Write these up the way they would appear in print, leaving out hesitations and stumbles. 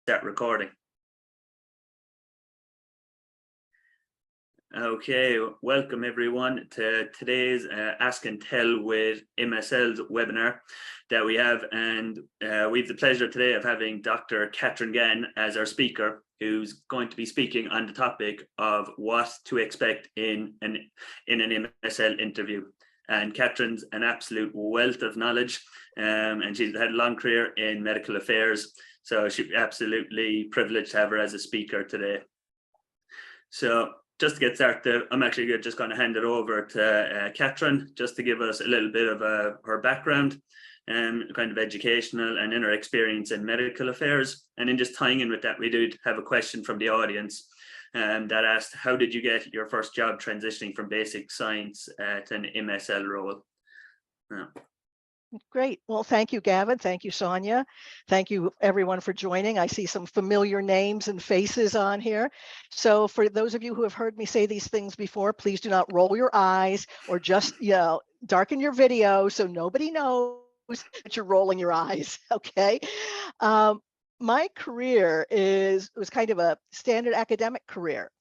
Start recording. Okay, welcome everyone to today's Ask and Tell with MSLs webinar that we have, and we have the pleasure today of having Dr. Kathy Gann as our speaker, who's going to be speaking on the topic of what to expect in an MSL interview. And Kathryn's an absolute wealth of knowledge, and she's had a long career in medical affairs, so she's absolutely privileged to have her as a speaker today. So just to get started, I'm actually just going to hand it over to Kathryn just to give us a little bit of her background and kind of educational and in her experience in medical affairs. And then just tying in with that, we did have a question from the audience that asked, how did you get your first job transitioning from basic science to an MSL role? Great. Well, thank you, Gavin. Thank you, Sonia. Thank you, everyone, for joining. I see some familiar names and faces on here. So for those of you who have heard me say these things before, please do not roll your eyes or just, darken your video so nobody knows that you're rolling your eyes, okay? My career was kind of a standard academic career,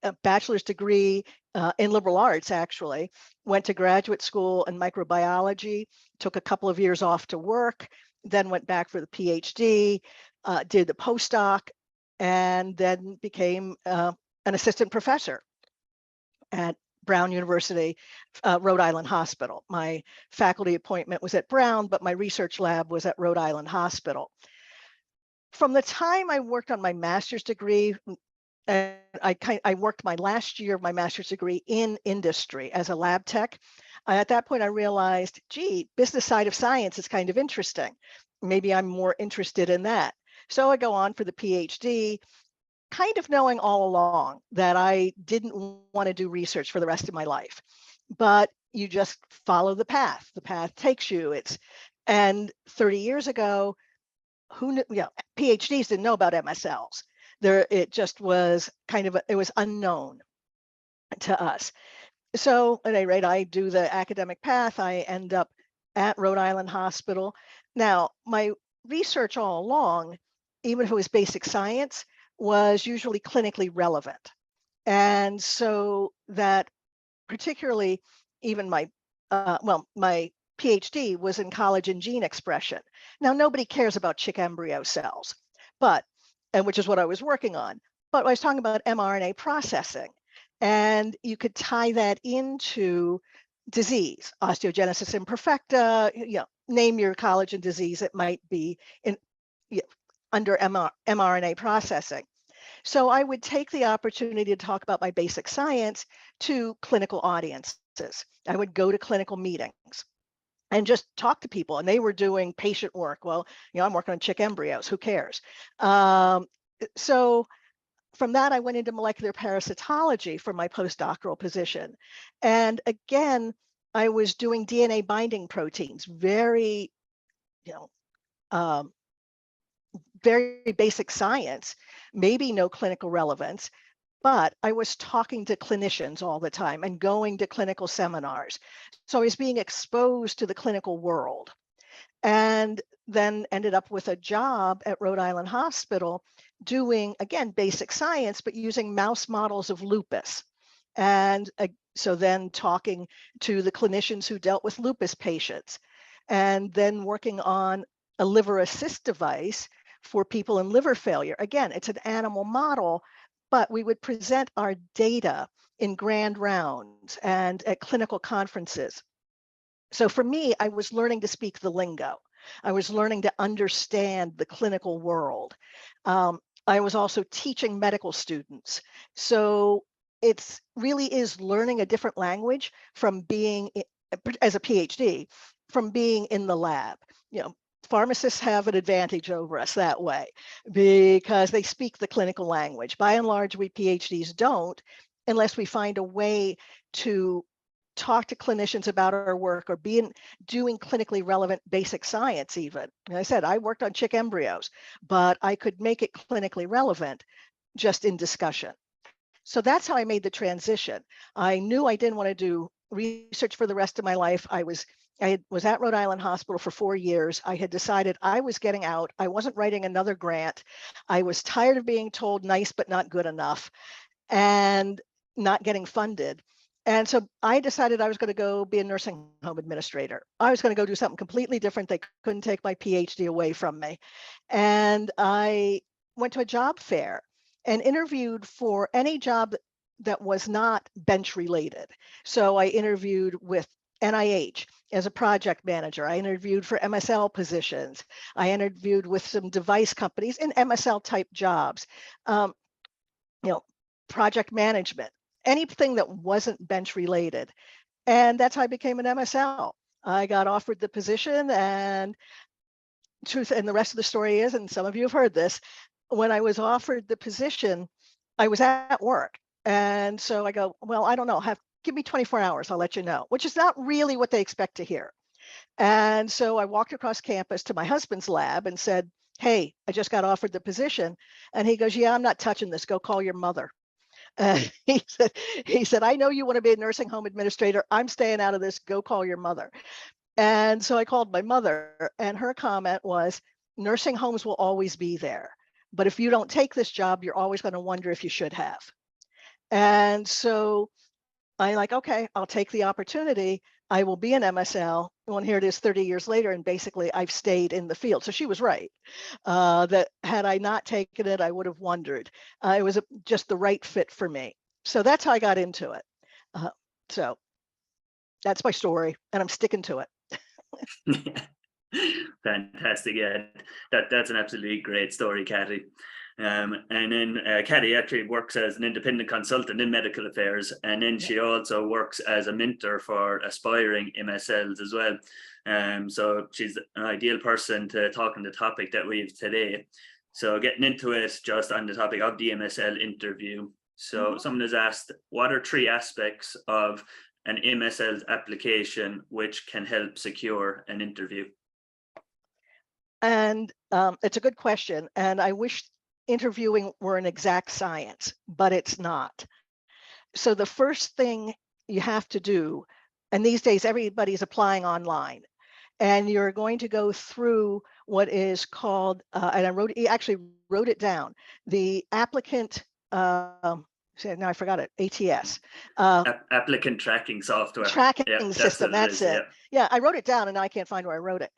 a bachelor's degree in liberal arts, actually. Went to graduate school in microbiology, took a couple of years off to work, then went back for the PhD, did the postdoc, and then became an assistant professor at Brown University, Rhode Island Hospital. My faculty appointment was at Brown, but my research lab was at Rhode Island Hospital. From the time I worked on my master's degree, and I worked my last year of my master's degree in industry as a lab tech. At that point, I realized, gee, business side of science is kind of interesting. Maybe I'm more interested in that. So I go on for the PhD, kind of knowing all along that I didn't want to do research for the rest of my life. But you just follow the path. The path takes you. And 30 years ago, who knew? PhDs didn't know about MSLs. It just was it was unknown to us. So at any rate, I do the academic path. I end up at Rhode Island Hospital. Now, my research all along, even if it was basic science, was usually clinically relevant. And so that particularly even my PhD was in collagen gene expression. Now, nobody cares about chick embryo cells, which is what I was working on. But I was talking about mRNA processing, and you could tie that into disease, osteogenesis imperfecta, name your collagen disease, it might be under mRNA processing. So I would take the opportunity to talk about my basic science to clinical audiences. I would go to clinical meetings and just talk to people, and they were doing patient work. Well, I'm working on chick embryos, who cares? So from that, I went into molecular parasitology for my postdoctoral position. And again, I was doing DNA binding proteins, very basic science, maybe no clinical relevance, but I was talking to clinicians all the time and going to clinical seminars. So I was being exposed to the clinical world, and then ended up with a job at Rhode Island Hospital doing, again, basic science, but using mouse models of lupus. And so then talking to the clinicians who dealt with lupus patients, and then working on a liver assist device for people in liver failure. Again, it's an animal model, but we would present our data in grand rounds and at clinical conferences. So for me, I was learning to speak the lingo. I was learning to understand the clinical world. I was also teaching medical students. So it really is learning a different language from being, as a PhD, from being in the lab. Pharmacists have an advantage over us that way because they speak the clinical language. By and large, we PhDs don't, unless we find a way to talk to clinicians about our work or doing clinically relevant basic science even. Like I said, I worked on chick embryos, but I could make it clinically relevant just in discussion. So that's how I made the transition. I knew I didn't want to do research for the rest of my life. I was was at Rhode Island Hospital for 4 years. I had decided I was getting out. I wasn't writing another grant. I was tired of being told nice but not good enough and not getting funded. And so I decided I was going to go be a nursing home administrator. I was going to go do something completely different. They couldn't take my PhD away from me. And I went to a job fair and interviewed for any job that was not bench related. So I interviewed with NIH as a project manager. I interviewed for MSL positions. I interviewed with some device companies in MSL type jobs. Um, you know, project management, anything that wasn't bench related. And that's how I became an MSL. I got offered the position, and the rest of the story is, and some of you have heard this, when I was offered the position, I was at work. And so I go, well, I don't know, give me 24 hours, I'll let you know, which is not really what they expect to hear. And so I walked across campus to my husband's lab and said, hey, I just got offered the position. And he goes, yeah, I'm not touching this. Go call your mother. Uh, he said, I know you want to be a nursing home administrator. I'm staying out of this. Go call your mother. And so I called my mother, and her comment was, nursing homes will always be there. But if you don't take this job, you're always going to wonder if you should have. And so I'm like, okay, I'll take the opportunity. I will be an MSL. Well, here it is 30 years later, and basically I've stayed in the field. So she was right. That had I not taken it, I would have wondered. It was just the right fit for me. So that's how I got into it. So that's my story, and I'm sticking to it. Fantastic. Yeah, that's an absolutely great story, Kathy. And then Kathy actually works as an independent consultant in medical affairs, and then she also works as a mentor for aspiring MSLs as well. So she's an ideal person to talk on the topic that we have today. So getting into it, just on the topic of the MSL interview. So someone has asked, what are 3 aspects of an MSL's application which can help secure an interview? And it's a good question. And I wish interviewing were an exact science, but it's not. So the first thing you have to do, and these days everybody's applying online, and you're going to go through what is called, and actually wrote it down, the applicant, now I forgot it, ATS. Applicant tracking software. Tracking system, that's it. Yeah, I wrote it down and now I can't find where I wrote it.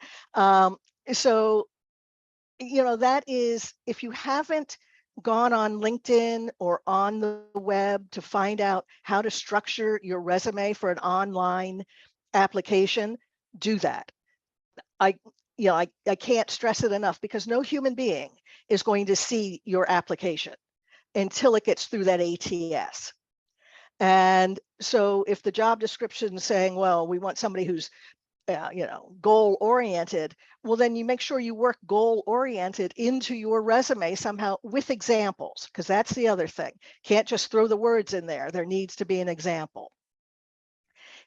So, that is, if you haven't gone on LinkedIn or on the web to find out how to structure your resume for an online application, do that. I can't stress it enough, because no human being is going to see your application until it gets through that ATS. And so if the job description is saying, well, we want somebody who's goal oriented, well, then you make sure you work goal oriented into your resume somehow with examples, because that's the other thing. Can't just throw the words in there. There needs to be an example.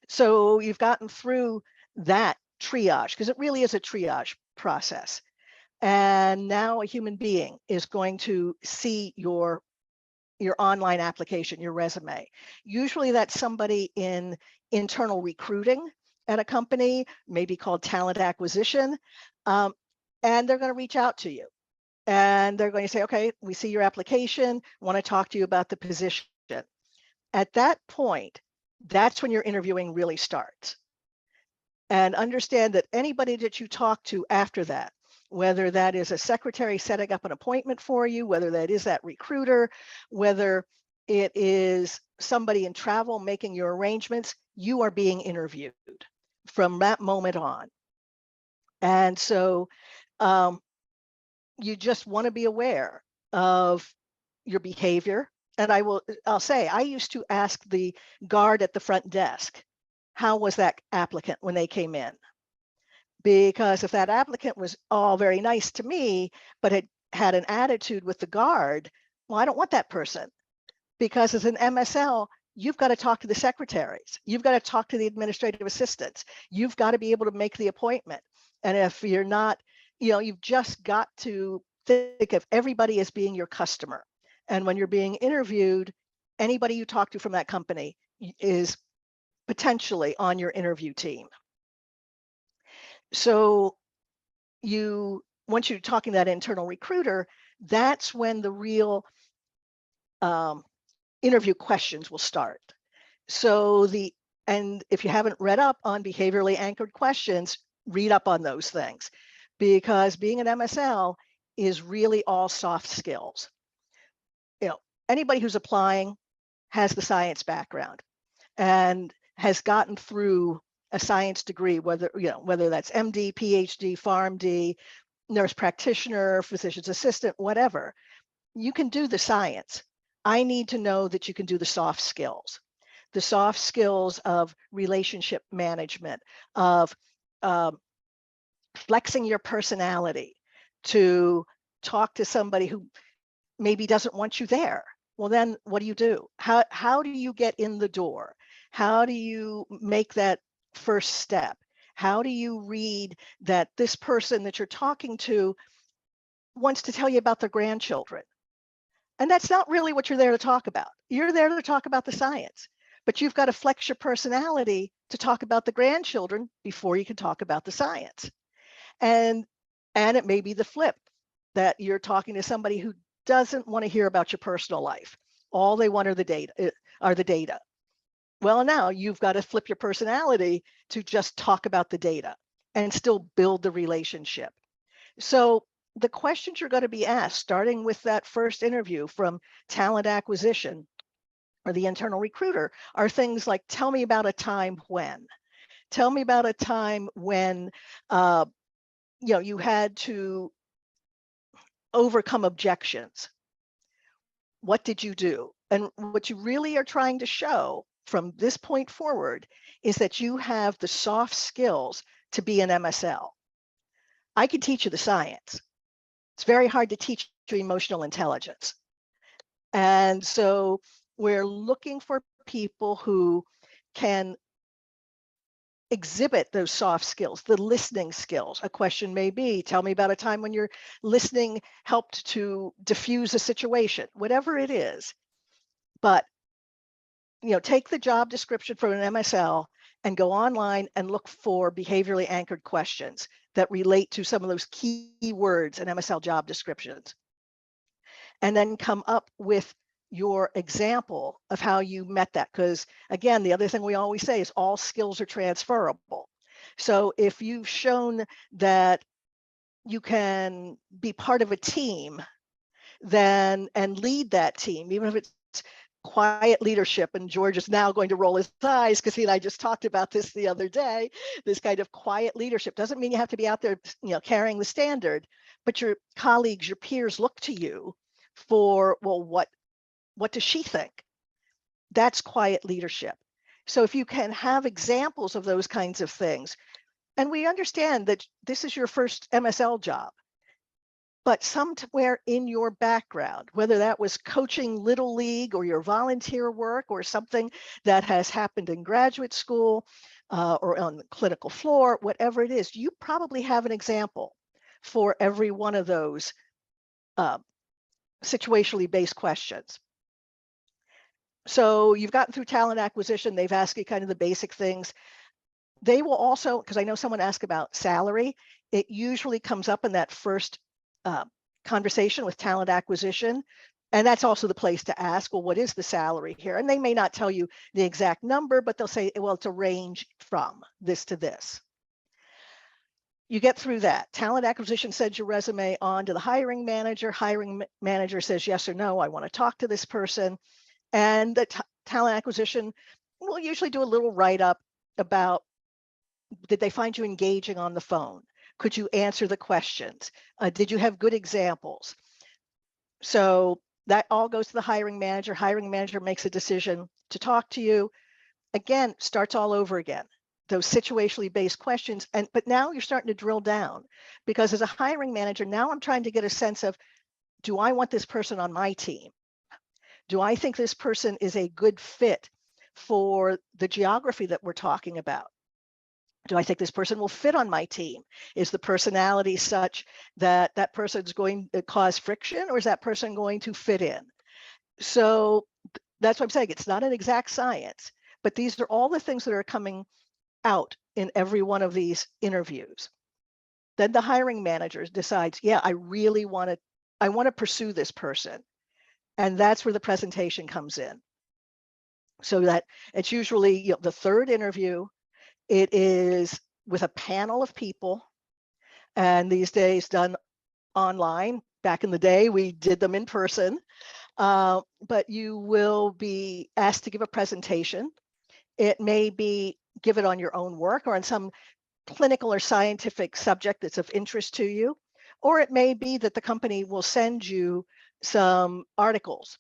So you've gotten through that triage, because it really is a triage process. And now a human being is going to see your online application, your resume. Usually that's somebody in internal recruiting at a company, maybe called talent acquisition. And they're going to reach out to you. And they're going to say, okay, we see your application, want to talk to you about the position. At that point, that's when your interviewing really starts. And understand that anybody that you talk to after that, whether that is a secretary setting up an appointment for you, whether that is that recruiter, whether it is somebody in travel making your arrangements, you are being interviewed from that moment on. And so you just want to be aware of your behavior. And I'll say, I used to ask the guard at the front desk, how was that applicant when they came in? Because if that applicant was all very nice to me, but had an attitude with the guard, well, I don't want that person. Because as an MSL, you've got to talk to the secretaries. You've got to talk to the administrative assistants. You've got to be able to make the appointment. And if you're not, you've just got to think of everybody as being your customer. And when you're being interviewed, anybody you talk to from that company is potentially on your interview team. So once you're talking to that internal recruiter, that's when the real interview questions will start. So and if you haven't read up on behaviorally anchored questions, read up on those things, because being an MSL is really all soft skills. Anybody who's applying has the science background and has gotten through a science degree, whether that's MD, PhD, PharmD, nurse practitioner, physician's assistant, whatever. You can do the science. I need to know that you can do the soft skills of relationship management, of flexing your personality to talk to somebody who maybe doesn't want you there. Well, then what do you do? How do you get in the door? How do you make that first step? How do you read that this person that you're talking to wants to tell you about their grandchildren? And that's not really what you're there to talk about. You're there to talk about the science, but you've got to flex your personality to talk about the grandchildren before you can talk about the science. And it may be the flip, that you're talking to somebody who doesn't want to hear about your personal life. All they want are the data. Well, now you've got to flip your personality to just talk about the data and still build the relationship. So the questions you're going to be asked, starting with that first interview from talent acquisition or the internal recruiter, are things like, tell me about a time when. Tell me about a time when you had to overcome objections. What did you do? And what you really are trying to show from this point forward is that you have the soft skills to be an MSL. I can teach you the science. It's very hard to teach you emotional intelligence. And so we're looking for people who can exhibit those soft skills, the listening skills. A question may be, tell me about a time when your listening helped to diffuse a situation, whatever it is. But take the job description from an MSL and go online and look for behaviorally anchored questions that relate to some of those key words in MSL job descriptions. And then come up with your example of how you met that. Because again, the other thing we always say is all skills are transferable. So if you've shown that you can be part of a team and lead that team, even if it's quiet leadership, and George is now going to roll his eyes because he and I just talked about this the other day. This kind of quiet leadership doesn't mean you have to be out there, carrying the standard, but your colleagues, your peers look to you for, well, what does she think? That's quiet leadership. So if you can have examples of those kinds of things, and we understand that this is your first MSL job, but somewhere in your background, whether that was coaching Little League or your volunteer work or something that has happened in graduate school or on the clinical floor, whatever it is, you probably have an example for every one of those situationally based questions. So you've gotten through talent acquisition. They've asked you kind of the basic things. They will also, because I know someone asked about salary, it usually comes up in that first conversation with talent acquisition. And that's also the place to ask, well, what is the salary here? And they may not tell you the exact number, but they'll say, well, it's a range from this to this. You get through that. Talent acquisition sends your resume on to the hiring manager. Hiring manager says yes or no, I want to talk to this person. And the talent acquisition will usually do a little write-up about, did they find you engaging on the phone? Could you answer the questions? Did you have good examples? So that all goes to the hiring manager. Hiring manager makes a decision to talk to you. Again, starts all over again. Those situationally based questions. But now you're starting to drill down, because as a hiring manager, now I'm trying to get a sense of, do I want this person on my team? Do I think this person is a good fit for the geography that we're talking about? Do I think this person will fit on my team? Is the personality such that that person's going to cause friction, or is that person going to fit in? So that's what I'm saying. It's not an exact science, but these are all the things that are coming out in every one of these interviews. Then the hiring manager decides, yeah, I want to pursue this person. And that's where the presentation comes in. So that it's usually the third interview. It is with a panel of people, and these days done online. Back in the day, we did them in person. But you will be asked to give a presentation. It may be give it on your own work or on some clinical or scientific subject that's of interest to you, or it may be that the company will send you some articles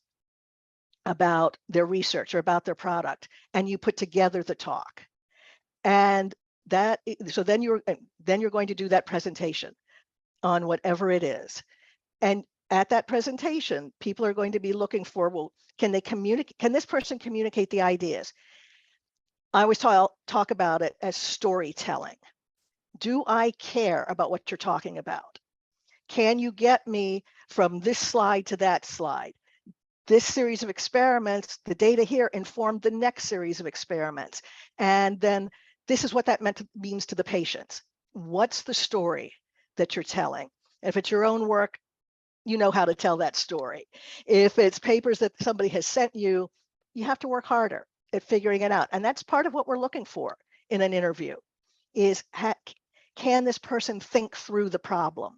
about their research or about their product, and you put together the talk. And so then you're going to do that presentation on whatever it is. And at that presentation, people are going to be looking for, well, can this person communicate the ideas? I always talk about it as storytelling. Do I care about what you're talking about? Can you get me from this slide to that slide? This series of experiments, the data here informed the next series of experiments. And then this is what that means to the patients. What's the story that you're telling? If it's your own work, you know how to tell that story. If it's papers that somebody has sent you, you have to work harder at figuring it out. And that's part of what we're looking for in an interview is, can this person think through the problem?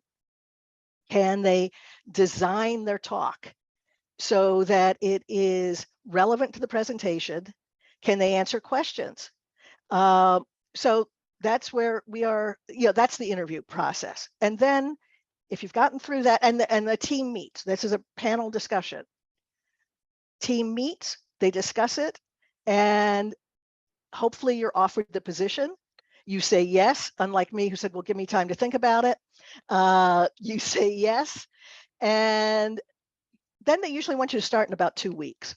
Can they design their talk so that it is relevant to the presentation? Can they answer questions? So that's where we are, that's the interview process. And then if you've gotten through that, and the team meets, this is a panel discussion. Team meets, they discuss it, and hopefully you're offered the position. You say yes, unlike me who said, well, give me time to think about it. You say yes, and then they usually want you to start in about 2 weeks,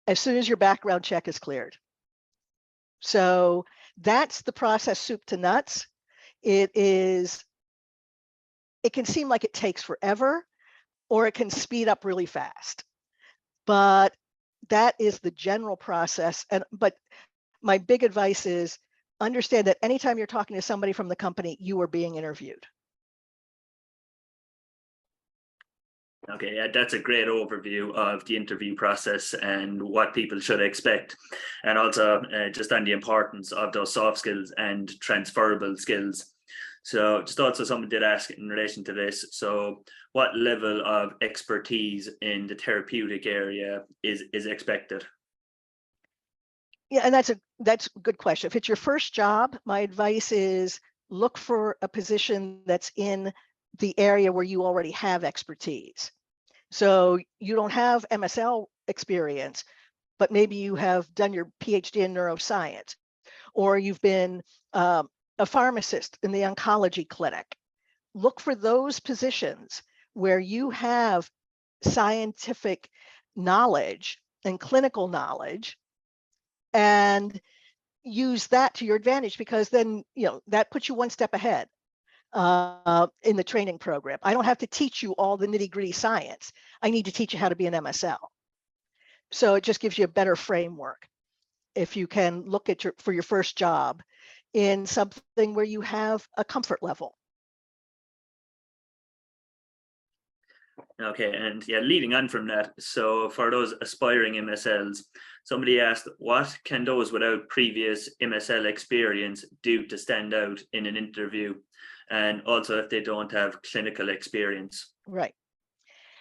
as soon as your background check is cleared. So that's the process, soup to nuts. It can seem like it takes forever, or it can speed up really fast. But that is the general process. But my big advice is understand that anytime you're talking to somebody from the company, you are being interviewed. Okay, yeah, that's a great overview of the interview process and what people should expect. And also just on the importance of those soft skills and transferable skills. So just also someone did ask in relation to this. So what level of expertise in the therapeutic area is expected? Yeah, and that's a good question. If it's your first job, my advice is look for a position that's in the area where you already have expertise. So you don't have MSL experience, but maybe you have done your PhD in neuroscience, or you've been a pharmacist in the oncology clinic. Look for those positions where you have scientific knowledge and clinical knowledge, and use that to your advantage, because then that puts you one step ahead in the training program. I don't have to teach you all the nitty-gritty science. I need to teach you how to be an MSL. So it just gives you a better framework if you can look at for your first job in something where you have a comfort level. Okay, and yeah, leading on from that, so for those aspiring MSLs, somebody asked, what can those without previous MSL experience do to stand out in an interview? And also if they don't have clinical experience. Right.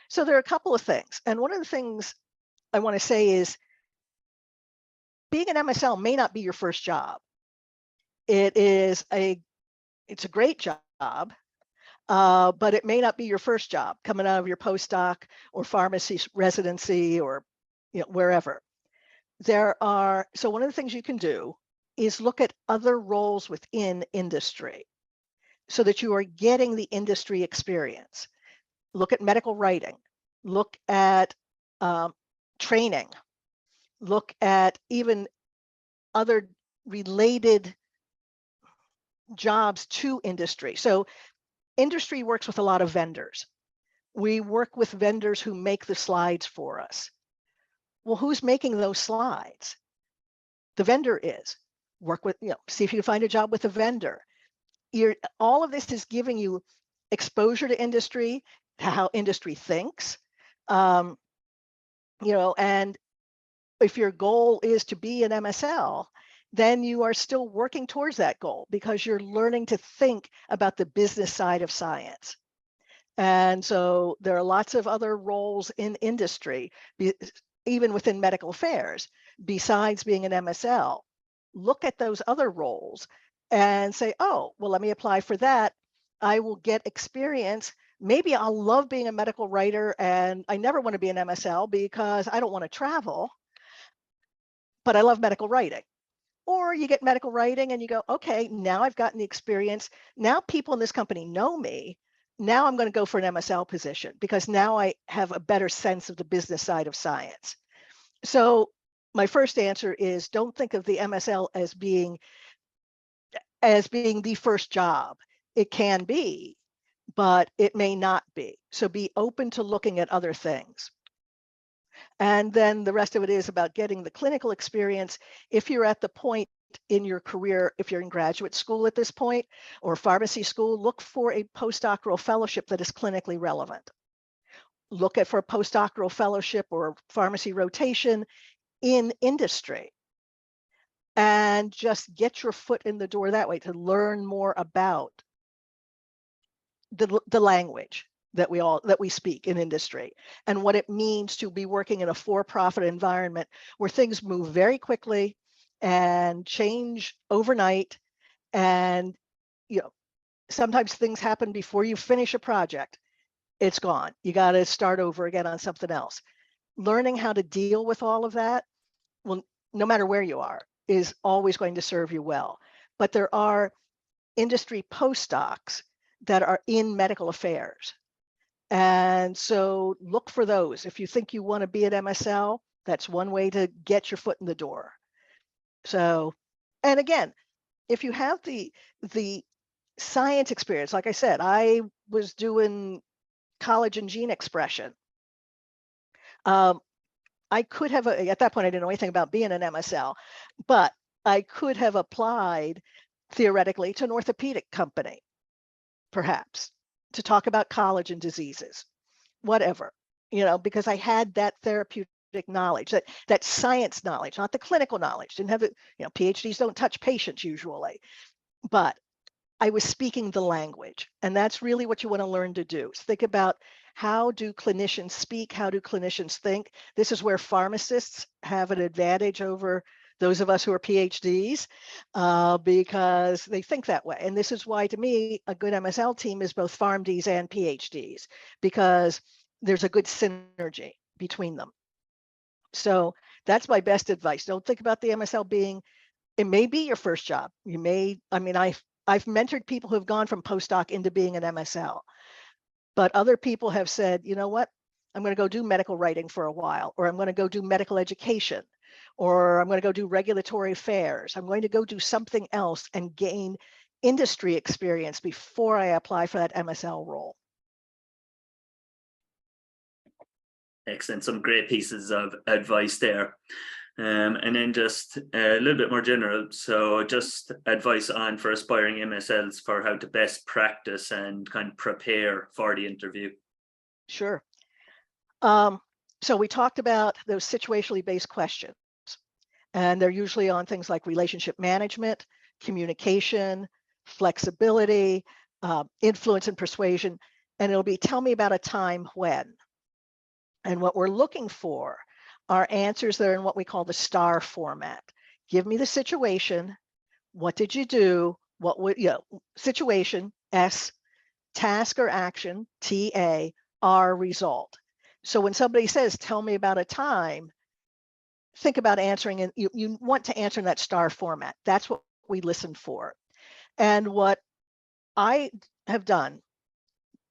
So there are a couple of things. And one of the things I want to say is being an MSL may not be your first job. It's a great job, but it may not be your first job coming out of your postdoc or pharmacy residency or wherever. So one of the things you can do is look at other roles within industry so that you are getting the industry experience. Look at medical writing, look at training, look at even other related jobs to industry. So industry works with a lot of vendors. We work with vendors who make the slides for us. Well, who's making those slides? The vendor is. Work with, see if you can find a job with a vendor. all of this is giving you exposure to industry, to how industry thinks, and if your goal is to be an MSL, then you are still working towards that goal because you're learning to think about the business side of science. And so there are lots of other roles in industry, even within medical affairs, besides being an MSL. Look at those other roles and say, oh, well, let me apply for that. I will get experience. Maybe I'll love being a medical writer and I never want to be an MSL because I don't want to travel, but I love medical writing. Or you get medical writing and you go, okay, now I've gotten the experience. Now people in this company know me. Now I'm going to go for an MSL position because now I have a better sense of the business side of science. So my first answer is don't think of the MSL as being the first job. It can be, but it may not be. So be open to looking at other things. And then the rest of it is about getting the clinical experience. If you're at the point in your career, if you're in graduate school at this point or pharmacy school, look for a postdoctoral fellowship that is clinically relevant. Look for a postdoctoral fellowship or pharmacy rotation in industry. And just get your foot in the door that way to learn more about the language that we speak in industry and what it means to be working in a for-profit environment where things move very quickly and change overnight. And sometimes things happen before you finish a project. It's gone. You got to start over again on something else. Learning how to deal with all of that, well, no matter where you are, is always going to serve you well. But there are industry postdocs that are in medical affairs. And so look for those. If you think you want to be at MSL, that's one way to get your foot in the door. So, and again, if you have the science experience, like I said, I was doing college and gene expression. I could have, at that point, I didn't know anything about being an MSL, but I could have applied theoretically to an orthopedic company, perhaps, to talk about collagen diseases, whatever, because I had that therapeutic knowledge, that science knowledge, not the clinical knowledge. Didn't have it, PhDs don't touch patients usually, but I was speaking the language. And that's really what you want to learn to do. Think about how do clinicians speak? How do clinicians think? This is where pharmacists have an advantage over those of us who are PhDs because they think that way. And this is why, to me, a good MSL team is both PharmDs and PhDs because there's a good synergy between them. So that's my best advice. Don't think about the MSL being, it may be your first job. You may, I've mentored people who have gone from postdoc into being an MSL, but other people have said, you know what, I'm going to go do medical writing for a while, or I'm going to go do medical education, or I'm going to go do regulatory affairs. I'm going to go do something else and gain industry experience before I apply for that MSL role. Excellent. Some great pieces of advice there. And then just a little bit more general. So just advice for aspiring MSLs for how to best practice and kind of prepare for the interview. Sure. So we talked about those situationally based questions, and they're usually on things like relationship management, communication, flexibility, influence and persuasion. And it'll be, tell me about a time when. And what we're looking for are answers that are in what we call the STAR format. Give me the situation. What did you do? What would, situation, S, task or action, TA, R, result. So when somebody says, tell me about a time, think about answering, and you want to answer in that STAR format. That's what we listen for. And what I have done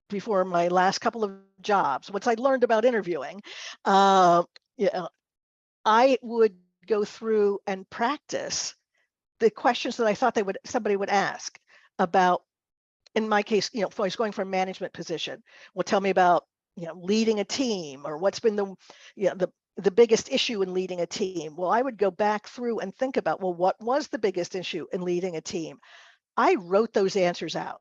before my last couple of jobs, once I learned about interviewing, I would go through and practice the questions that I thought somebody would ask about. In my case, if I was going for a management position, well, tell me about leading a team, or what's been the biggest issue in leading a team. Well, I would go back through and think about, well, what was the biggest issue in leading a team? I wrote those answers out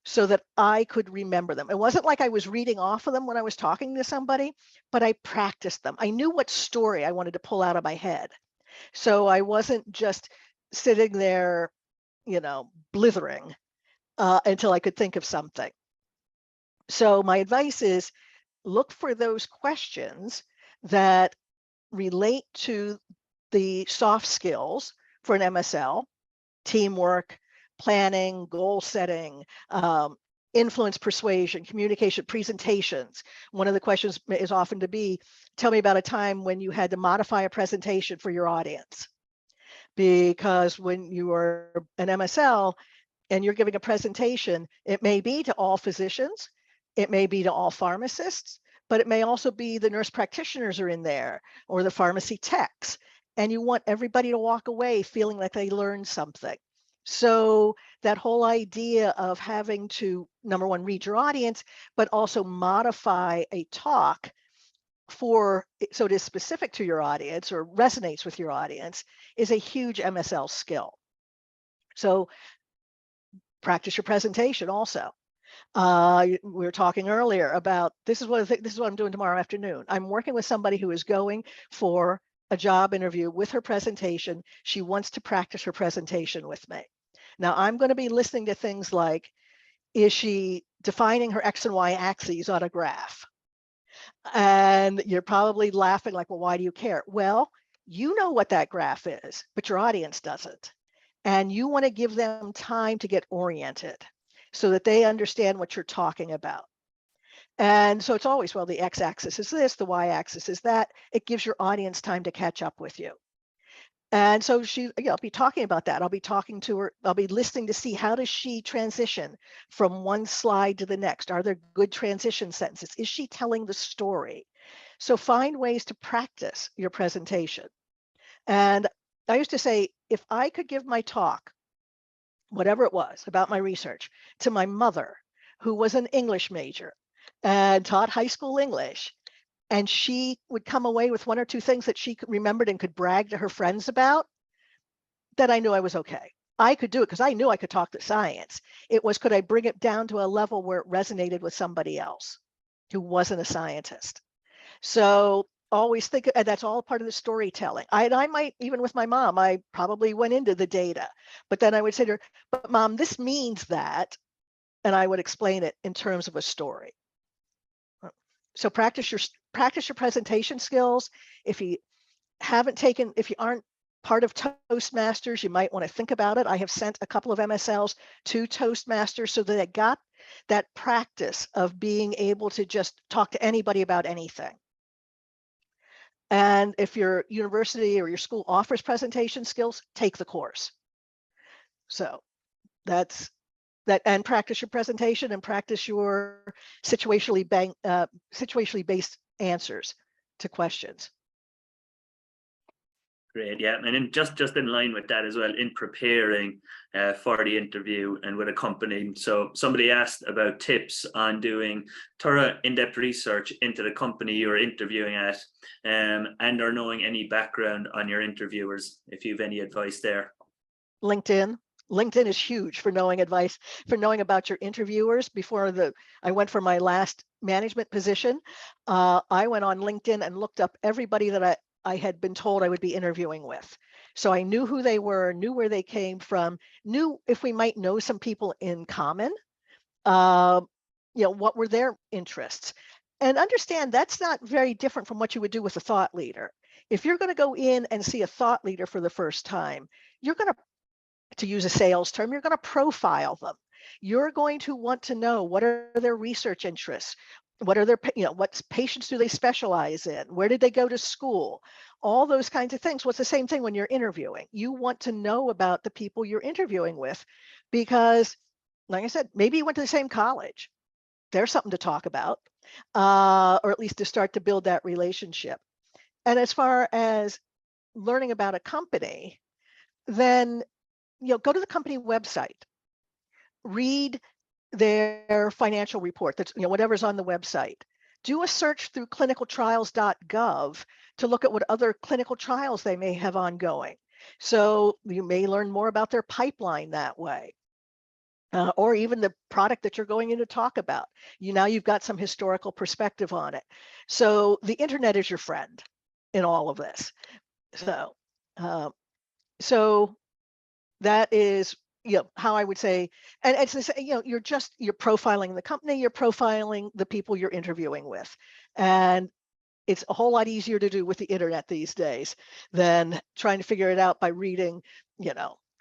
so that I could remember them. It wasn't like I was reading off of them when I was talking to somebody, but I practiced them. I knew what story I wanted to pull out of my head. So I wasn't just sitting there, blithering until I could think of something. So my advice is look for those questions that relate to the soft skills for an MSL: teamwork, planning, goal setting, influence, persuasion, communication, presentations. One of the questions is often to be, tell me about a time when you had to modify a presentation for your audience. Because when you are an MSL and you're giving a presentation, it may be to all physicians, it may be to all pharmacists, but it may also be the nurse practitioners are in there or the pharmacy techs. And you want everybody to walk away feeling like they learned something. So that whole idea of having to, number one, read your audience, but also modify a talk so it is specific to your audience or resonates with your audience, is a huge MSL skill. So practice your presentation also. We were talking earlier about this is what I'm doing tomorrow afternoon. I'm working with somebody who is going for a job interview with her presentation. She wants to practice her presentation with me. Now I'm going to be listening to things like, is she defining her X and Y axes on a graph? And you're probably laughing like, well, why do you care? Well, you know what that graph is, but your audience doesn't. And you want to give them time to get oriented so that they understand what you're talking about. And so it's always, well, the x-axis is this, the y-axis is that. It gives your audience time to catch up with you. And so I'll be talking about that. I'll be talking to her. I'll be listening to see how does she transition from one slide to the next. Are there good transition sentences? Is she telling the story? So find ways to practice your presentation. And I used to say, if I could give my talk, whatever it was about my research, to my mother, who was an English major and taught high school English, and she would come away with one or two things that she remembered and could brag to her friends about, then I knew I was okay. I could do it because I knew I could talk to science. It was, could I bring it down to a level where it resonated with somebody else who wasn't a scientist? So always think, and that's all part of the storytelling. I might, even with my mom, I probably went into the data, but then I would say to her, but mom, this means that, and I would explain it in terms of a story. So practice your presentation skills. If you aren't part of Toastmasters, you might want to think about it. I have sent a couple of MSLs to Toastmasters so that they got that practice of being able to just talk to anybody about anything. And if your university or your school offers presentation skills, take the course. So that's that, and practice your presentation and practice your situationally based answers to questions. Great, yeah, and just in line with that as well, in preparing for the interview and with a company. So somebody asked about tips on doing thorough, in-depth research into the company you're interviewing at, and or knowing any background on your interviewers. If you have any advice there. LinkedIn is huge for knowing advice, for knowing about your interviewers. I went for my last management position, I went on LinkedIn and looked up everybody that I had been told I would be interviewing with. So I knew who they were, knew where they came from, knew if we might know some people in common, what were their interests. And understand that's not very different from what you would do with a thought leader. If you're going to go in and see a thought leader for the first time, you're going to use a sales term, you're going to profile them. You're going to want to know what are their research interests, what are their, what patients do they specialize in, where did they go to school, all those kinds of things. What's the same thing when you're interviewing? You want to know about the people you're interviewing with, because like I said, maybe you went to the same college. There's something to talk about, or at least to start to build that relationship. And as far as learning about a company, then go to the company website, read their financial report, that's whatever's on the website. Do a search through clinicaltrials.gov to look at what other clinical trials they may have ongoing. So you may learn more about their pipeline that way. Or even the product that you're going in to talk about. You've got some historical perspective on it. So the internet is your friend in all of this. So, uh, so that is how I would say, and it's you're profiling the company, you're profiling the people you're interviewing with, and it's a whole lot easier to do with the internet these days than trying to figure it out by reading,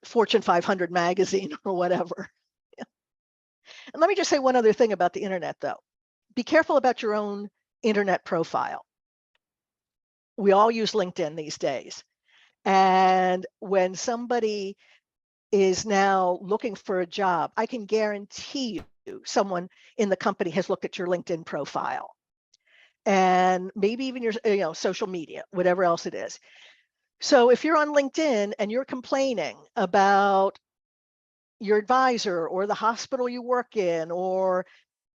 Fortune 500 magazine or whatever. And let me just say one other thing about the internet, though. Be careful about your own internet profile. We all use LinkedIn these days. And when somebody is now looking for a job, I can guarantee you someone in the company has looked at your LinkedIn profile and maybe even your social media, whatever else it is. So if you're on LinkedIn and you're complaining about your advisor or the hospital you work in, or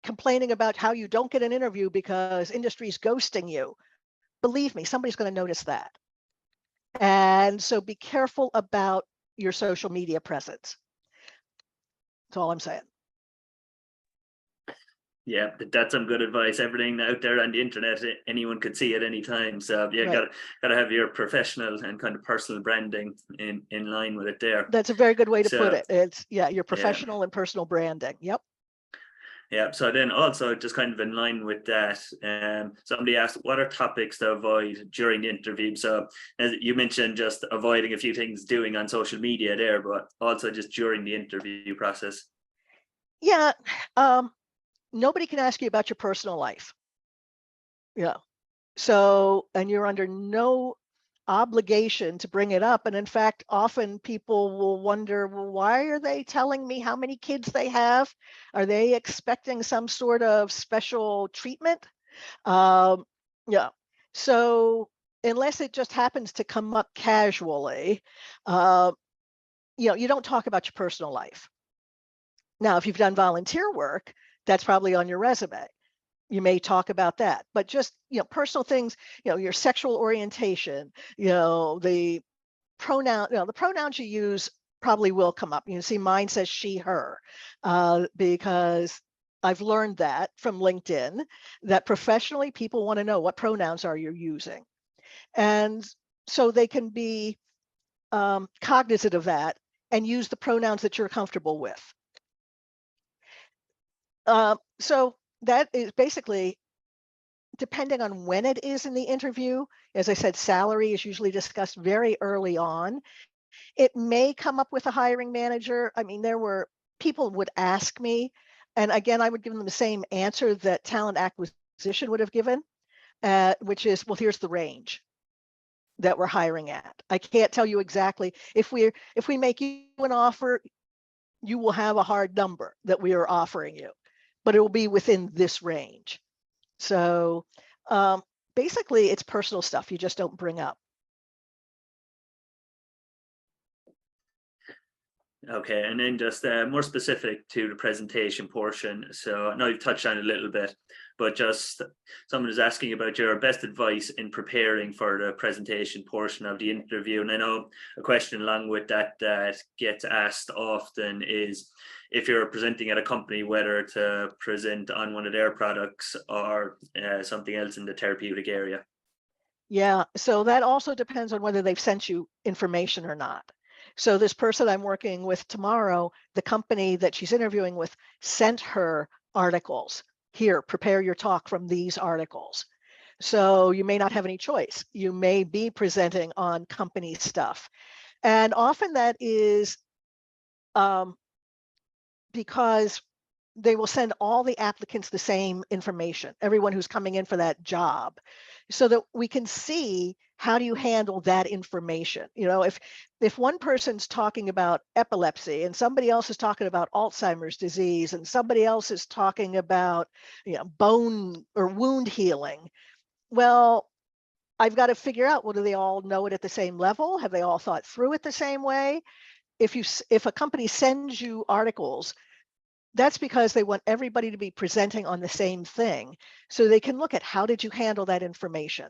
complaining about how you don't get an interview because industry's ghosting you, believe me, somebody's going to notice that. And so be careful about your social media presence. That's all I'm saying. Yeah, that's some good advice. Everything out there on the internet, anyone could see at any time. So yeah, Right. gotta have your professional and kind of personal branding in line with it there. That's a very good way to put So it. It's your yeah. professional and personal branding. Yep. Yeah, so then also just kind of in line with that, somebody asked, what are topics to avoid during the interview? So as you mentioned, just avoiding a few things doing on social media there, but also just during the interview process. Yeah. Nobody can ask you about your personal life. Yeah. So, and you're under no obligation to bring it up. And in fact, often people will wonder, well, why are they telling me how many kids they have? Are they expecting some sort of special treatment? Um, yeah. So unless it just happens to come up casually, uh, you don't talk about your personal life. Now, if you've done volunteer work, that's probably on your resume. You may talk about that, but just personal things, your sexual orientation, the the pronouns you use probably will come up. See, mine says she, her, because I've learned that from LinkedIn, that professionally people want to know what pronouns are you using, and so they can be cognizant of that and use the pronouns that you're comfortable with. So that is basically, depending on when it is in the interview. As I said, salary is usually discussed very early on. It may come up with a hiring manager. I mean, people would ask me, and again, I would give them the same answer that talent acquisition would have given, which is, well, here's the range that we're hiring at. I can't tell you exactly. If we make you an offer, you will have a hard number that we are offering you, but it will be within this range. So basically, it's personal stuff you just don't bring up. Okay, and then just more specific to the presentation portion. So I know you've touched on it a little bit, but just someone is asking about your best advice in preparing for the presentation portion of the interview. And I know a question along with that that gets asked often is if you're presenting at a company, whether to present on one of their products or something else in the therapeutic area. Yeah, so that also depends on whether they've sent you information or not. So this person I'm working with tomorrow, the company that she's interviewing with sent her articles. Here, prepare your talk from these articles. So you may not have any choice. You may be presenting on company stuff. And often that is because they will send all the applicants the same information, everyone who's coming in for that job, so that we can see how do you handle that information. If one person's talking about epilepsy and somebody else is talking about Alzheimer's disease and somebody else is talking about bone or wound healing, well, I've got to figure out, well, do they all know it at the same level? Have they all thought through it the same way? If a company sends you articles, that's because they want everybody to be presenting on the same thing, so they can look at how did you handle that information.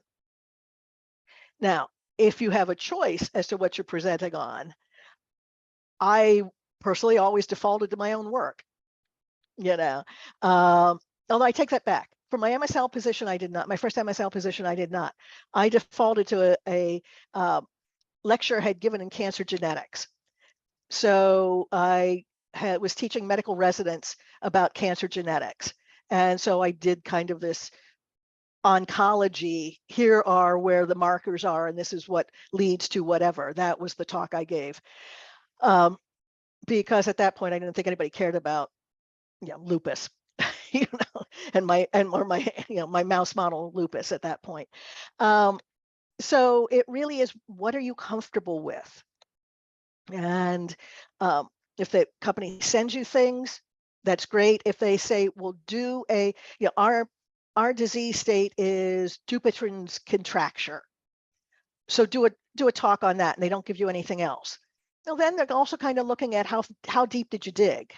Now, if you have a choice as to what you're presenting on, I personally always defaulted to my own work, you know. Although I take that back. For my MSL position, I did not. My first MSL position, I did not. I defaulted to a lecture I had given in cancer genetics. So I was teaching medical residents about cancer genetics. And so I did kind of this oncology, here are where the markers are, and this is what leads to whatever. That was the talk I gave. Because at that point, I didn't think anybody cared about, lupus, and my mouse model lupus at that point. So it really is, what are you comfortable with? And if the company sends you things, that's great. If they say, well, do a, our disease state is Dupuytren's contracture, so do a talk on that, and they don't give you anything else. Well, then they're also kind of looking at how deep did you dig?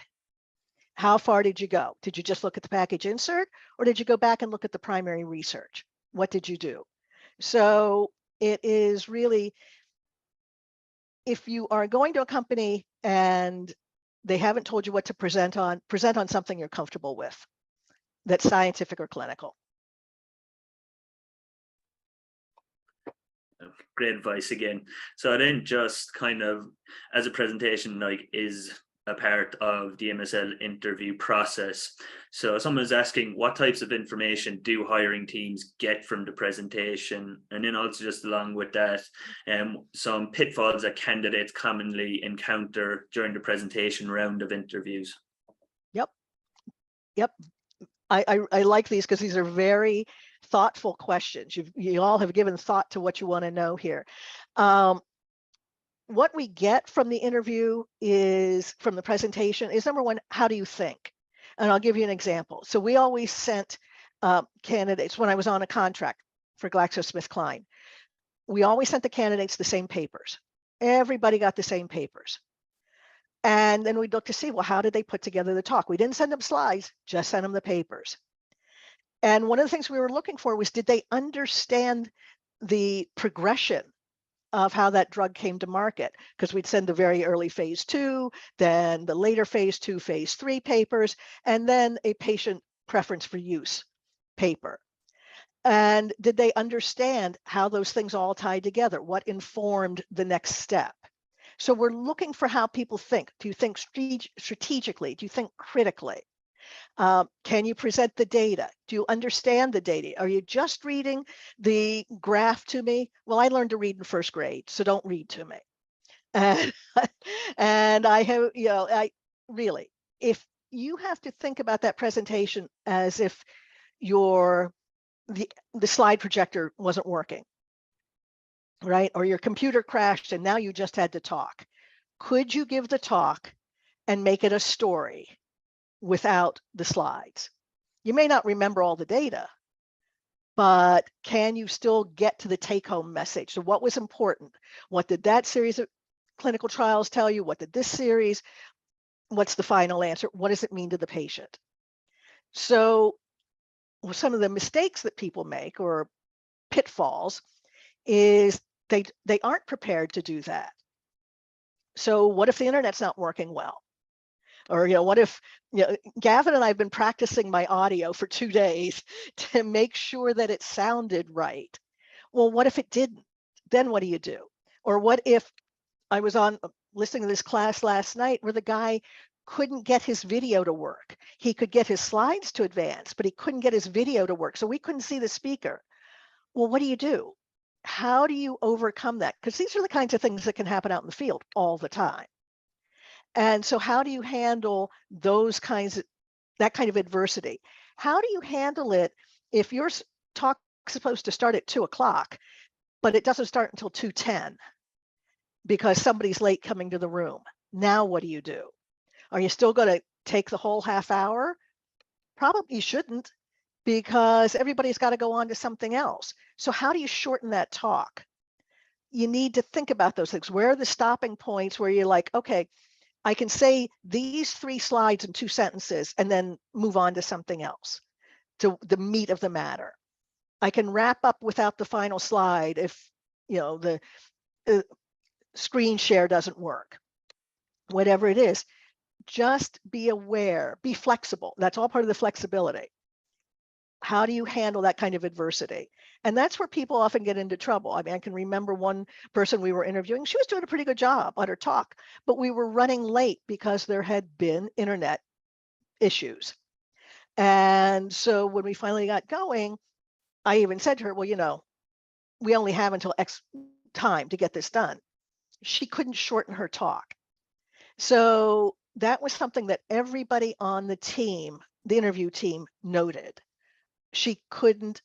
How far did you go? Did you just look at the package insert, or did you go back and look at the primary research? What did you do? So it is really, if you are going to a company and they haven't told you what to present on something you're comfortable with, that's scientific or clinical. Great advice again. So then just kind of as a presentation, like, is a part of the MSL interview process. So someone's asking, what types of information do hiring teams get from the presentation? And then also, just along with that, some pitfalls that candidates commonly encounter during the presentation round of interviews. Yep. I like these because these are very thoughtful questions. You all have given thought to what you want to know here. What we get from the interview is, from the presentation, is number one, how do you think? And I'll give you an example. So we always sent candidates, when I was on a contract for GlaxoSmithKline, we always sent the candidates the same papers. Everybody got the same papers. And then we'd look to see, well, how did they put together the talk? We didn't send them slides, just sent them the papers. And one of the things we were looking for was, did they understand the progression of how that drug came to market? Because we'd send the very early phase 2, then the later phase 2, phase 3 papers, and then a patient preference for use paper. And did they understand how those things all tied together? What informed the next step? So we're looking for how people think. Do you think strategically? Do you think critically? Can you present the data? Do you understand the data? Are you just reading the graph to me? Well, I learned to read in first grade, so don't read to me. And I have, if you have to think about that presentation as if the slide projector wasn't working, right? Or your computer crashed and now you just had to talk. Could you give the talk and make it a story without the slides? You may not remember all the data, but can you still get to the take-home message? So what was important? What did that series of clinical trials tell you? What did this series? What's the final answer? What does it mean to the patient? So some of the mistakes that people make, or pitfalls, is they aren't prepared to do that. So what if the internet's not working well? Or, what if, Gavin and I have been practicing my audio for 2 days to make sure that it sounded right. Well, what if it didn't? Then what do you do? Or what if I was listening to this class last night where the guy couldn't get his video to work. He could get his slides to advance, but he couldn't get his video to work. So we couldn't see the speaker. Well, what do you do? How do you overcome that? Because these are the kinds of things that can happen out in the field all the time. And so how do you handle that kind of adversity? How do you handle it if your talk is supposed to start at 2:00, but it doesn't start until 2:10 because somebody's late coming to the room? Now what do you do? Are you still going to take the whole half hour? Probably you shouldn't, because everybody's got to go on to something else. So how do you shorten that talk? You need to think about those things. Where are the stopping points where you're like, okay, I can say these 3 slides in 2 sentences and then move on to something else, to the meat of the matter. I can wrap up without the final slide if the screen share doesn't work, whatever it is, just be aware, be flexible. That's all part of the flexibility. How do you handle that kind of adversity? And that's where people often get into trouble. I mean, I can remember one person we were interviewing, she was doing a pretty good job on her talk, but we were running late because there had been internet issues. And so when we finally got going, I even said to her, well, we only have until X time to get this done. She couldn't shorten her talk. So that was something that everybody on the team, the interview team, noted. She couldn't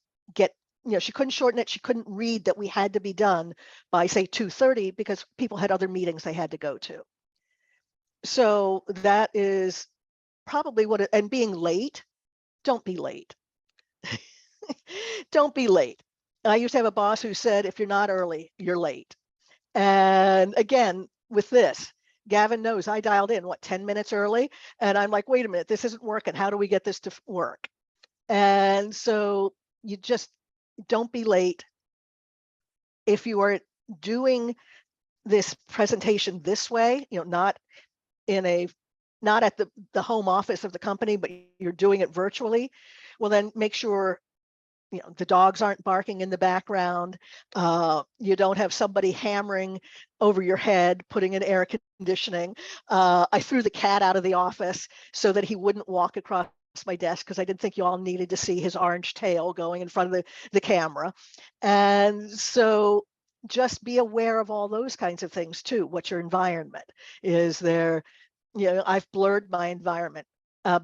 she couldn't shorten it. She couldn't read that we had to be done by, say, 2:30 because people had other meetings they had to go to. So that is probably and being late, don't be late. Don't be late. I used to have a boss who said, if you're not early, you're late. And again, with this, Gavin knows I dialed in, 10 minutes early? And I'm like, wait a minute, this isn't working. How do we get this to work? And so you just don't be late. If you are doing this presentation this way, not at the home office of the company, but you're doing it virtually, well, then make sure the dogs aren't barking in the background. You don't have somebody hammering over your head, putting in air conditioning. I threw the cat out of the office so that he wouldn't walk across my desk because I didn't think you all needed to see his orange tail going in front of the camera. And so just be aware of all those kinds of things too. What's your environment? Is there, I've blurred my environment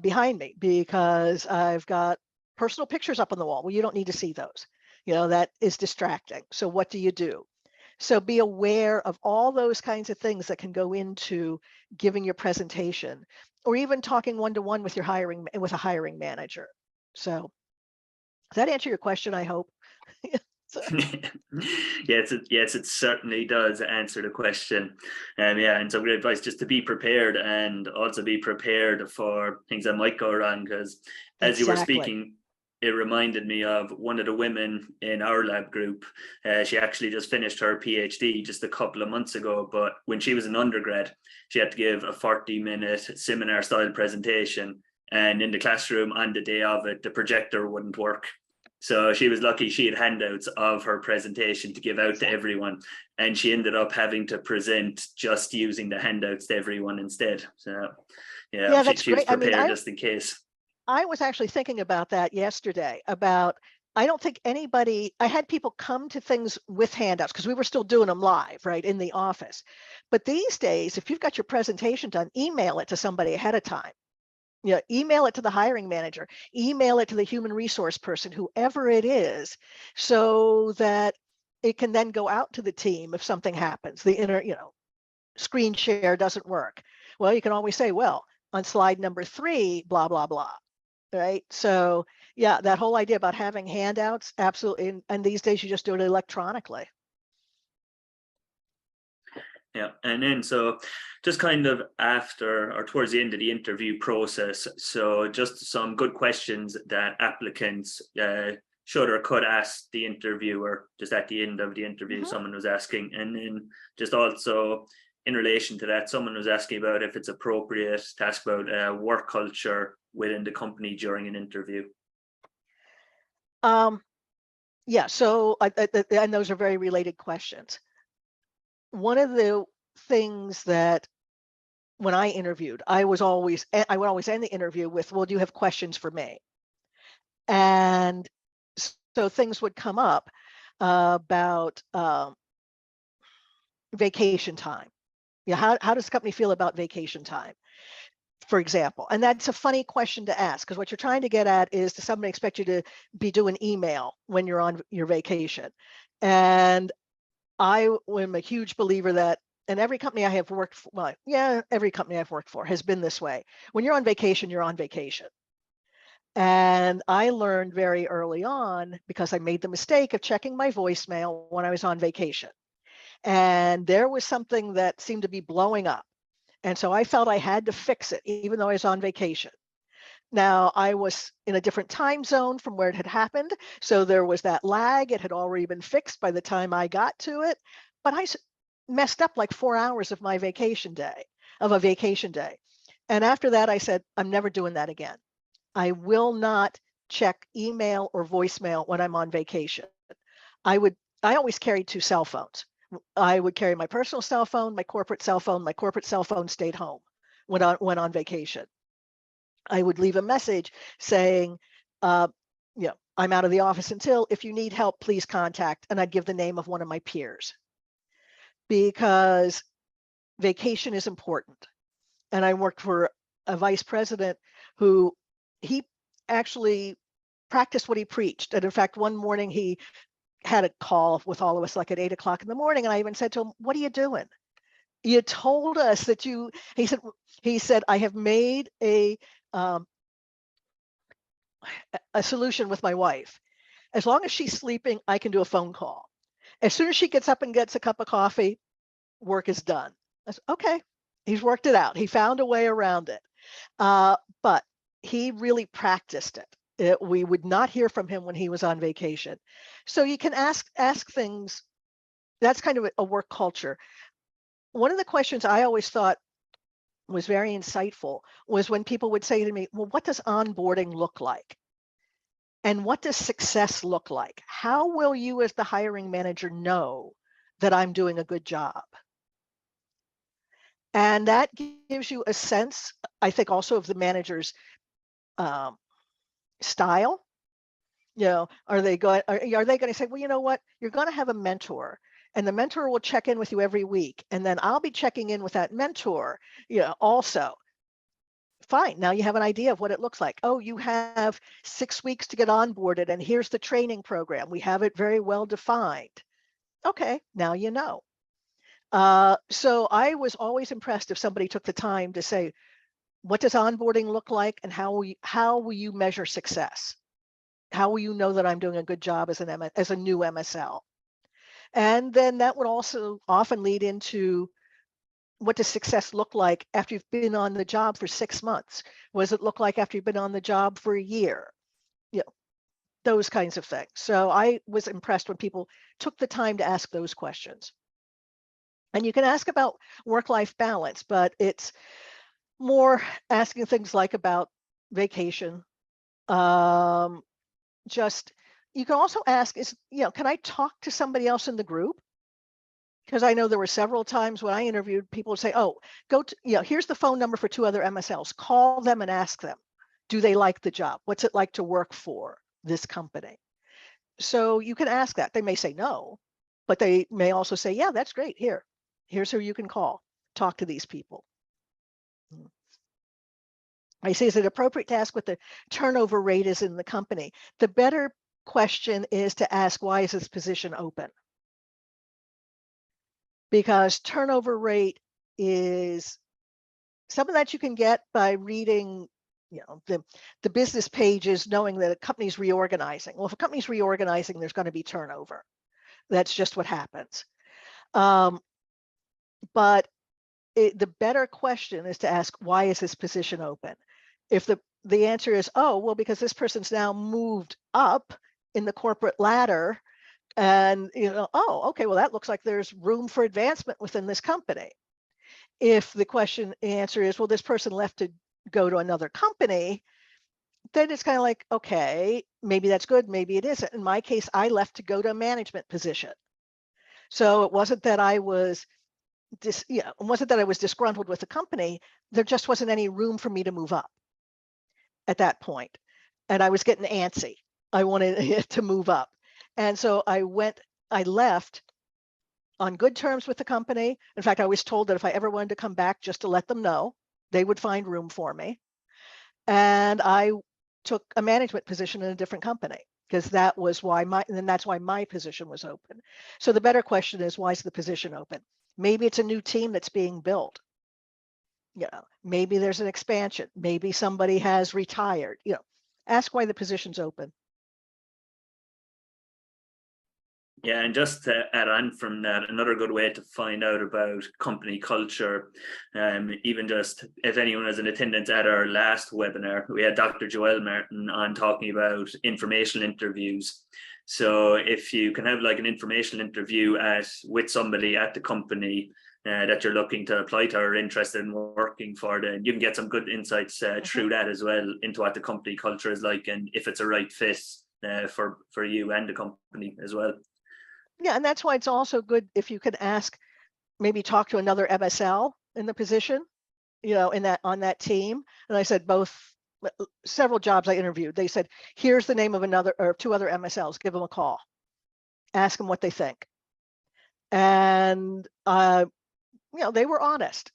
behind me because I've got personal pictures up on the wall. Well, you don't need to see those. That is distracting. So what do you do? So be aware of all those kinds of things that can go into giving your presentation, or even talking one-to-one with a hiring manager. So does that answer your question, I hope? Yes, it certainly does answer the question. And some great advice, just to be prepared, and also be prepared for things that might go wrong, because as you were speaking, it reminded me of one of the women in our lab group. She actually just finished her PhD just a couple of months ago, but when she was an undergrad, she had to give a 40-minute seminar style presentation, and in the classroom on the day of it, the projector wouldn't work. So she was lucky she had handouts of her presentation to give out to everyone, and she ended up having to present just using the handouts to everyone instead. So yeah, she was prepared just in case. I was actually thinking about that yesterday, I don't think I had people come to things with handouts because we were still doing them live, right, in the office. But these days, if you've got your presentation done, email it to somebody ahead of time. Email it to the hiring manager, email it to the human resource person, whoever it is, so that it can then go out to the team if something happens. The screen share doesn't work. Well, you can always say, well, on slide number 3, blah, blah, blah. Right. So yeah, that whole idea about having handouts, absolutely. And these days you just do it electronically. Yeah. And then so just kind of after or towards the end of the interview process, so just some good questions that applicants should or could ask the interviewer just at the end of the interview. Someone was asking, and then just also in relation to that, someone was asking about if it's appropriate to ask about work culture within the company during an interview. Yeah, so and those are very related questions. One of the things that when I interviewed, I would always end the interview with, well, do you have questions for me? And so things would come up about vacation time. Yeah, how does the company feel about vacation time, for example? And that's a funny question to ask, because what you're trying to get at is, does somebody expect you to be doing email when you're on your vacation? And I am a huge believer that, and every company I have worked for, well, yeah, every company I've worked for has been this way. When you're on vacation, you're on vacation. And I learned very early on, because I made the mistake of checking my voicemail when I was on vacation. And there was something that seemed to be blowing up. And so I felt I had to fix it, even though I was on vacation. Now, I was in a different time zone from where it had happened, so there was that lag. It had already been fixed by the time I got to it, but I messed up like 4 hours of my vacation day, of a vacation day. And after that, I said, I'm never doing that again. I will not check email or voicemail when I'm on vacation. I always carried 2 cell phones. I would carry my personal cell phone, my corporate cell phone. My corporate cell phone stayed home when went on vacation. I would leave a message saying, I'm out of the office until, if you need help, please contact, and I'd give the name of one of my peers, because vacation is important. And I worked for a vice president who he actually practiced what he preached. And in fact, one morning he had a call with all of us like at 8 o'clock in the morning. And I even said to him, what are you doing? You told us that he said, I have made a solution with my wife. As long as she's sleeping, I can do a phone call. As soon as she gets up and gets a cup of coffee, work is done. I said, okay, he's worked it out. He found a way around it. But he really practiced it. We would not hear from him when he was on vacation. So you can ask things. That's kind of a work culture. One of the questions I always thought was very insightful was when people would say to me, well, what does onboarding look like? And what does success look like? How will you as the hiring manager know that I'm doing a good job? And that gives you a sense, I think, also of the manager's style. Are they going to say, well, you know what, you're going to have a mentor, and the mentor will check in with you every week, and then I'll be checking in with that mentor, also. Fine, now you have an idea of what it looks like. Oh, you have 6 weeks to get onboarded, and here's the training program. We have it very well defined. Okay, now you know. So I was always impressed if somebody took the time to say, what does onboarding look like, and how will you measure success? How will you know that I'm doing a good job as a new MSL? And then that would also often lead into, what does success look like after you've been on the job for 6 months? What does it look like after you've been on the job for a year? Those kinds of things. So I was impressed when people took the time to ask those questions. And you can ask about work-life balance, but it's more asking things like about vacation. You can also ask can I talk to somebody else in the group? Because I know there were several times when I interviewed, people would say, oh, here's the phone number for 2 other MSLs. Call them and ask them, do they like the job? What's it like to work for this company? So you can ask that. They may say no, but they may also say, yeah, that's great. Here's who you can call. Talk to these people. I say, is it appropriate to ask what the turnover rate is in the company? The better question is to ask, why is this position open? Because turnover rate is something that you can get by reading, the business pages, knowing that a company's reorganizing. Well, if a company's reorganizing, there's going to be turnover. That's just what happens. But the better question is to ask, why is this position open? If the answer is, oh, well, because this person's now moved up in the corporate ladder, and oh, okay, well, that looks like there's room for advancement within this company. If the answer is, well, this person left to go to another company, then it's kind of like, okay, maybe that's good, maybe it isn't. In my case, I left to go to a management position. So it wasn't that I was disgruntled with the company. There just wasn't any room for me to move up at that point. And I was getting antsy. I wanted to move up. And so I left on good terms with the company. In fact, I was told that if I ever wanted to come back, just to let them know, they would find room for me. And I took a management position in a different company, because that's why my position was open. So the better question is, why is the position open? Maybe it's a new team that's being built. Maybe there's an expansion. Maybe somebody has retired. Ask why the position's open. Yeah, and just to add on from that, another good way to find out about company culture, even just if anyone was in attendance at our last webinar, we had Dr. Joelle Martin on talking about informational interviews. So if you can have like an informational interview with somebody at the company that you're looking to apply to or interested in working for, then you can get some good insights through that as well into what the company culture is like and if it's a right fit for you and the company as well. Yeah, and that's why it's also good if you can ask, maybe talk to another MSL in the position, on that team. And I said several jobs I interviewed, they said, here's the name of another or two other MSLs, give them a call, ask them what they think. And they were honest,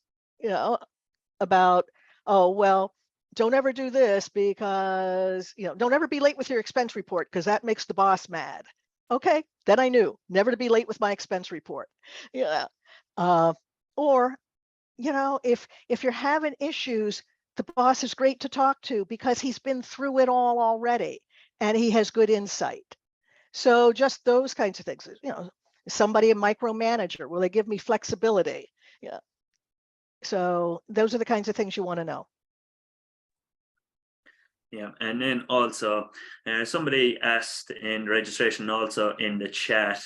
about, oh, well, don't ever do this because, don't ever be late with your expense report because that makes the boss mad. Okay, then I knew never to be late with my expense report. Yeah. Or, if you're having issues, the boss is great to talk to because he's been through it all already and he has good insight. So just those kinds of things, somebody a micromanager, will they give me flexibility? Yeah. So those are the kinds of things you want to know. Yeah, and then also somebody asked in registration, also in the chat,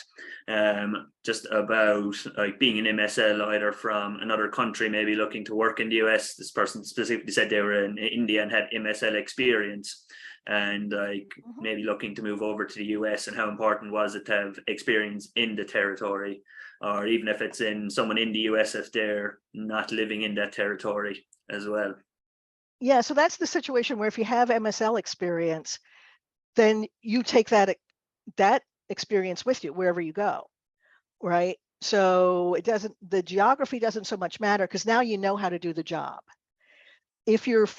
just about like being an MSL either from another country, maybe looking to work in the US. This person specifically said they were in India and had MSL experience, and like maybe looking to move over to the US, and how important was it to have experience in the territory, or even if it's in someone in the US if they're not living in that territory as well. Yeah, so that's the situation where if you have MSL experience, then you take that experience with you wherever you go, right? So the geography doesn't so much matter because now you know how to do the job. If you're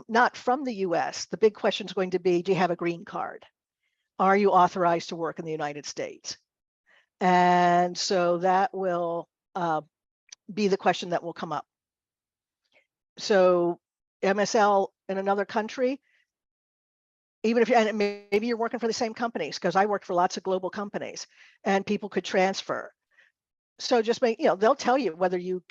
not from the US, the big question is going to be, do you have a green card? Are you authorized to work in the United States? And so that will be the question that will come up. So MSL in another country, even if and maybe you're working for the same companies, because I worked for lots of global companies and people could transfer. So just they'll tell you whether they'll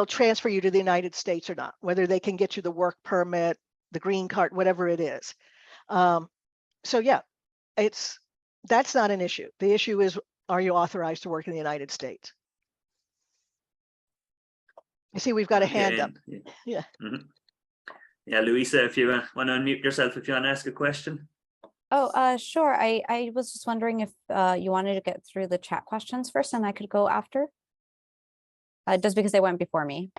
transfer you to the United States or not, whether they can get you the work permit, the green card, whatever it is. So yeah, that's not an issue. The issue is, are you authorized to work in the United States? You see, we've got a hand up. Yeah. Mm-hmm. Yeah, Louisa, if you want to unmute yourself, if you want to ask a question. Oh, sure. I was just wondering if you wanted to get through the chat questions first and I could go after. Just because they went before me.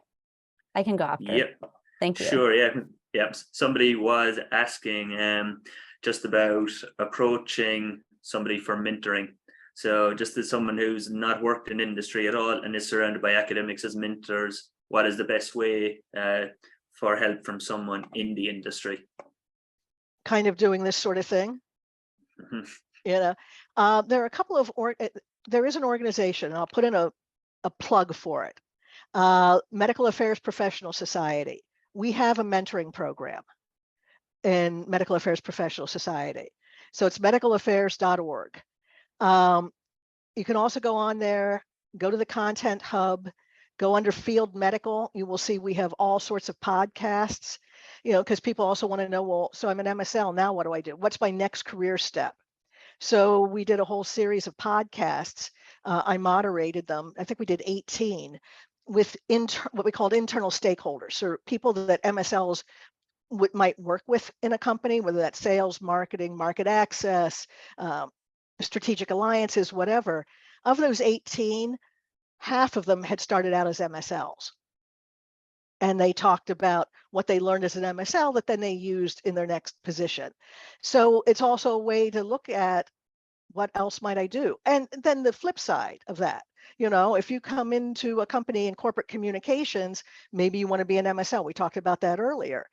I can go after. Yep. Thank you. Sure, yeah. Yep. Somebody was asking just about approaching somebody for mentoring. So just as someone who's not worked in industry at all and is surrounded by academics as mentors, what is the best way for help from someone in the industry? Kind of doing this sort of thing. Mm-hmm. There are a couple of, there is an organization, and I'll put in a plug for it. Medical Affairs Professional Society. We have a mentoring program in Medical Affairs Professional Society. So it's medicalaffairs.org. You can also go on there, go to the content hub, go under field medical. You will see we have all sorts of podcasts, because people also want to know, well, so I'm an MSL, now what do I do? What's my next career step? So we did a whole series of podcasts. I moderated them. I think we did 18 with what we called internal stakeholders, so people that MSLs might work with in a company, whether that's sales, marketing, market access, strategic alliances, whatever. Of those 18, half of them had started out as MSLs. And they talked about what they learned as an MSL that then they used in their next position. So it's also a way to look at what else might I do? And then the flip side of that, if you come into a company in corporate communications, maybe you want to be an MSL. We talked about that earlier.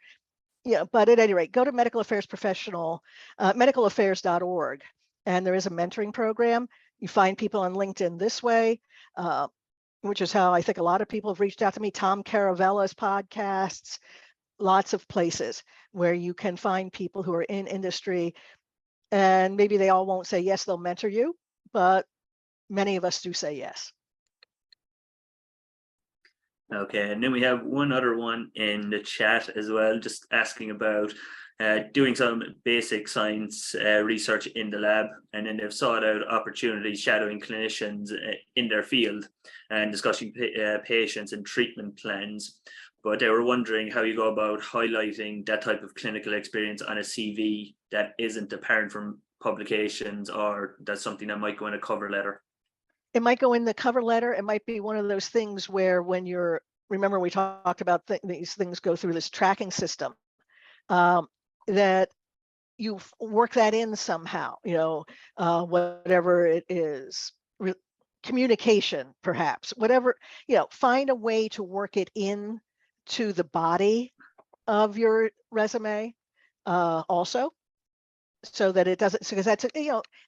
Yeah, but at any rate, go to Medical Affairs Professional, medicalaffairs.org, and there is a mentoring program. You find people on LinkedIn this way, which is how I think a lot of people have reached out to me. Tom Caravella's podcasts, lots of places where you can find people who are in industry And maybe they all won't say yes, they'll mentor you, but many of us do say yes. Okay, and then we have one other one in the chat as well, just asking about doing some basic science research in the lab, and then they've sought out opportunities shadowing clinicians in their field and discussing patients and treatment plans. But they were wondering how you go about highlighting that type of clinical experience on a CV that isn't apparent from publications, or that's something that might go in a cover letter. It might go in the cover letter. It might be one of those things where when remember we talked about these things go through this tracking system, that you work that in somehow, whatever it is, communication, perhaps, whatever, find a way to work it in to the body of your resume also, so that it doesn't, because that's,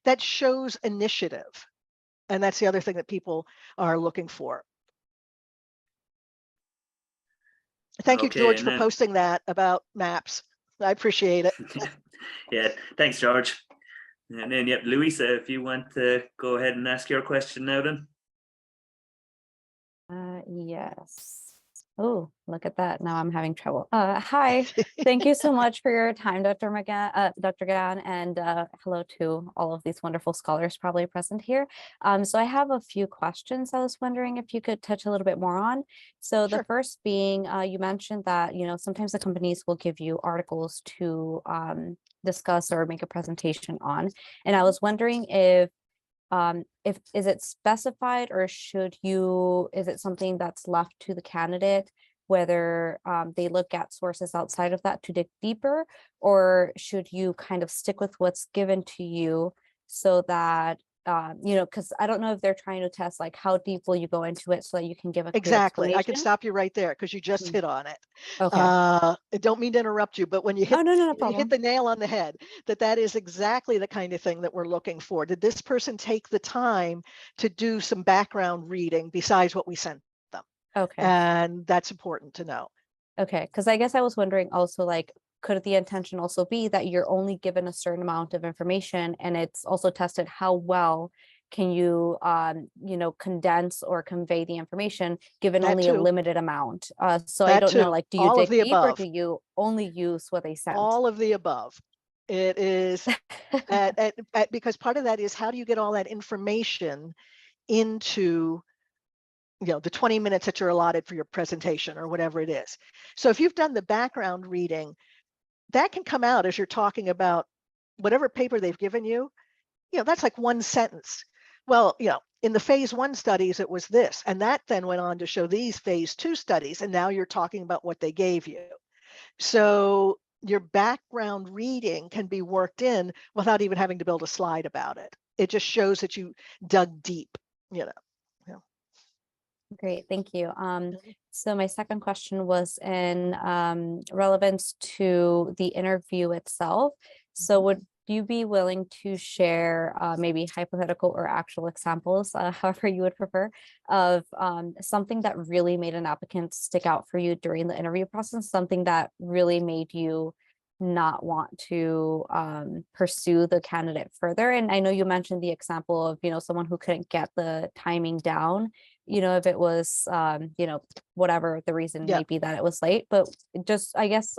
that shows initiative. And that's the other thing that people are looking for. Thank you, George, for posting that about maps. I appreciate it. Yeah, thanks, George. And then, yep, Louisa, if you want to go ahead and ask your question now, then. Yes. Oh, look at that. Now I'm having trouble. Hi, thank you so much for your time, Dr. Gann, and hello to all of these wonderful scholars probably present here. So I have a few questions I was wondering if you could touch a little bit more on. So Sure. The first being, you mentioned that, sometimes the companies will give you articles to discuss or make a presentation on. And I was wondering if is it specified, or is it something that's left to the candidate, whether they look at sources outside of that to dig deeper, or should you kind of stick with what's given to you so that, because I don't know if they're trying to test like how deep will you go into it so that you can give a clear Exactly. I can explanation. stop you right there because you just hit on it. Okay. I don't mean to interrupt you, but when you hit, no you hit the nail on the head, that is exactly the kind of thing that we're looking for. Did this person take the time to do some background reading besides what we sent them? Okay. And that's important to know. Okay, because I guess I was wondering also, like, could the intention also be that you're only given a certain amount of information, and it's also tested how well can you condense or convey the information given That only too. a limited amount. So That I don't too. know, like, do you All dig of the deep, or above. do you only use what they sent? All of the above. It is because part of that is, how do you get all that information into the 20 minutes that you're allotted for your presentation or whatever it is. So if you've done the background reading, that can come out as you're talking about whatever paper they've given you. That's like one sentence. Well, in the phase 1 studies, it was this, and that then went on to show these phase 2 studies, and now you're talking about what they gave you. So your background reading can be worked in without even having to build a slide about it. It just shows that you dug deep, Great, thank you. So my second question was in relevance to the interview itself. So would you be willing to share maybe hypothetical or actual examples, however you would prefer, of something that really made an applicant stick out for you during the interview process, something that really made you not want to pursue the candidate further? And I know you mentioned the example of, someone who couldn't get the timing down, if it was, whatever the reason may be that it was late, but just, I guess,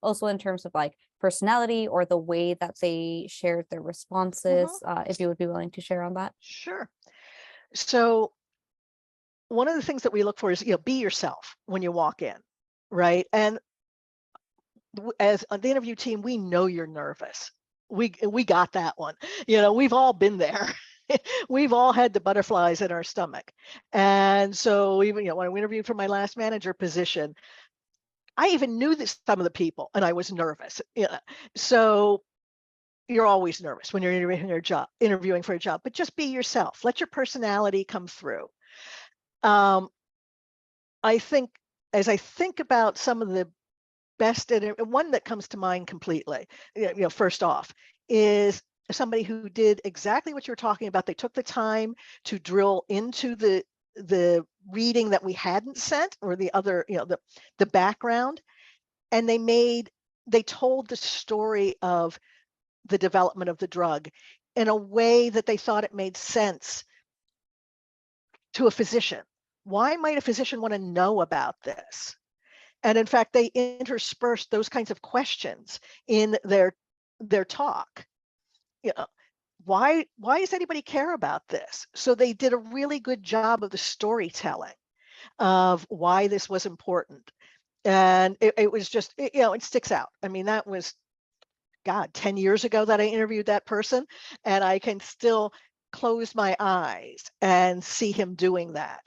also in terms of like personality or the way that they shared their responses, if you would be willing to share on that. Sure. So one of the things that we look for is, be yourself when you walk in, right? And as on the interview team, we know you're nervous. We got that one. We've all been there. We've all had the butterflies in our stomach. And so even, when I interviewed for my last manager position, I even knew some of the people, and I was nervous. So you're always nervous when you're interviewing for a job, but just be yourself. Let your personality come through. I think, as I think about some of the best, and one that comes to mind completely, first off, is somebody who did exactly what you're talking about. They took the time to drill into the reading that we hadn't sent, or the other, the background, and they told the story of the development of the drug in a way that they thought it made sense to a physician. Why might a physician want to know about this? And in fact, they interspersed those kinds of questions in their talk. You know, why does anybody care about this? So they did a really good job of the storytelling of why this was important. And it was just, it sticks out. I mean, that was, God, 10 years ago that I interviewed that person, and I can still close my eyes and see him doing that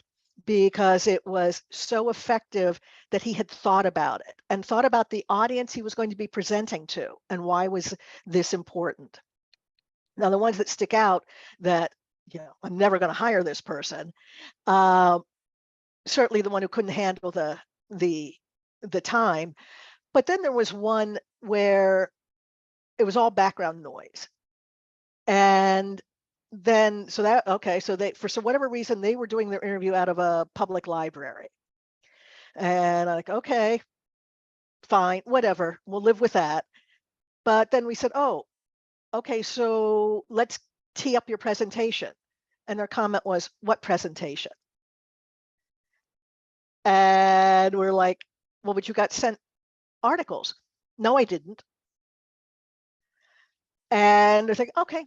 because it was so effective that he had thought about it and thought about the audience he was going to be presenting to and why was this important. Now, the ones that stick out that, I'm never going to hire this person, certainly the one who couldn't handle the time. But then there was one where it was all background noise. And then, so they, for whatever reason, they were doing their interview out of a public library. And I'm like, okay, fine, whatever, we'll live with that. But then we said, oh, okay, so let's tee up your presentation. And their comment was, what presentation? And we're like, well, but you got sent articles. No, I didn't. And they're thinking, okay,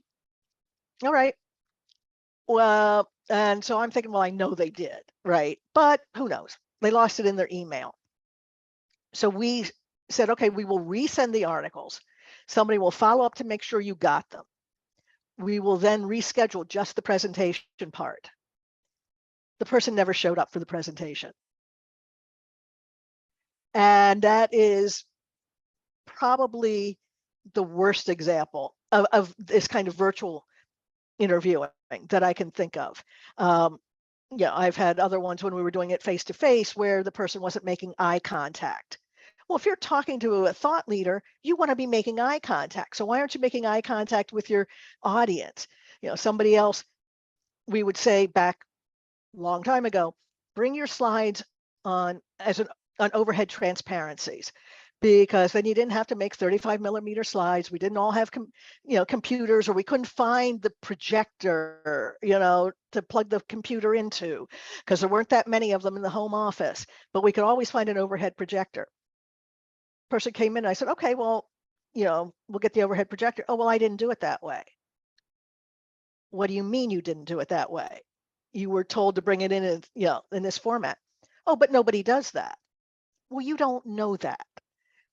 all right. Well, and so I'm thinking, well, I know they did, right? But who knows? They lost it in their email. So we said, okay, we will resend the articles. Somebody will follow up to make sure you got them. We will then reschedule just the presentation part. The person never showed up for the presentation. And that is probably the worst example of this kind of virtual interviewing that I can think of. I've had other ones when we were doing it face-to-face where the person wasn't making eye contact. Well, if you're talking to a thought leader, you want to be making eye contact. So why aren't you making eye contact with your audience? Somebody else, we would say back a long time ago, bring your slides on overhead transparencies, because then you didn't have to make 35 millimeter slides. We didn't all have computers, or we couldn't find the projector, to plug the computer into, because there weren't that many of them in the home office, but we could always find an overhead projector. Person came in, and I said, okay, well, we'll get the overhead projector. Oh, well, I didn't do it that way. What do you mean you didn't do it that way? You were told to bring it in this format. Oh, but nobody does that. Well, you don't know that,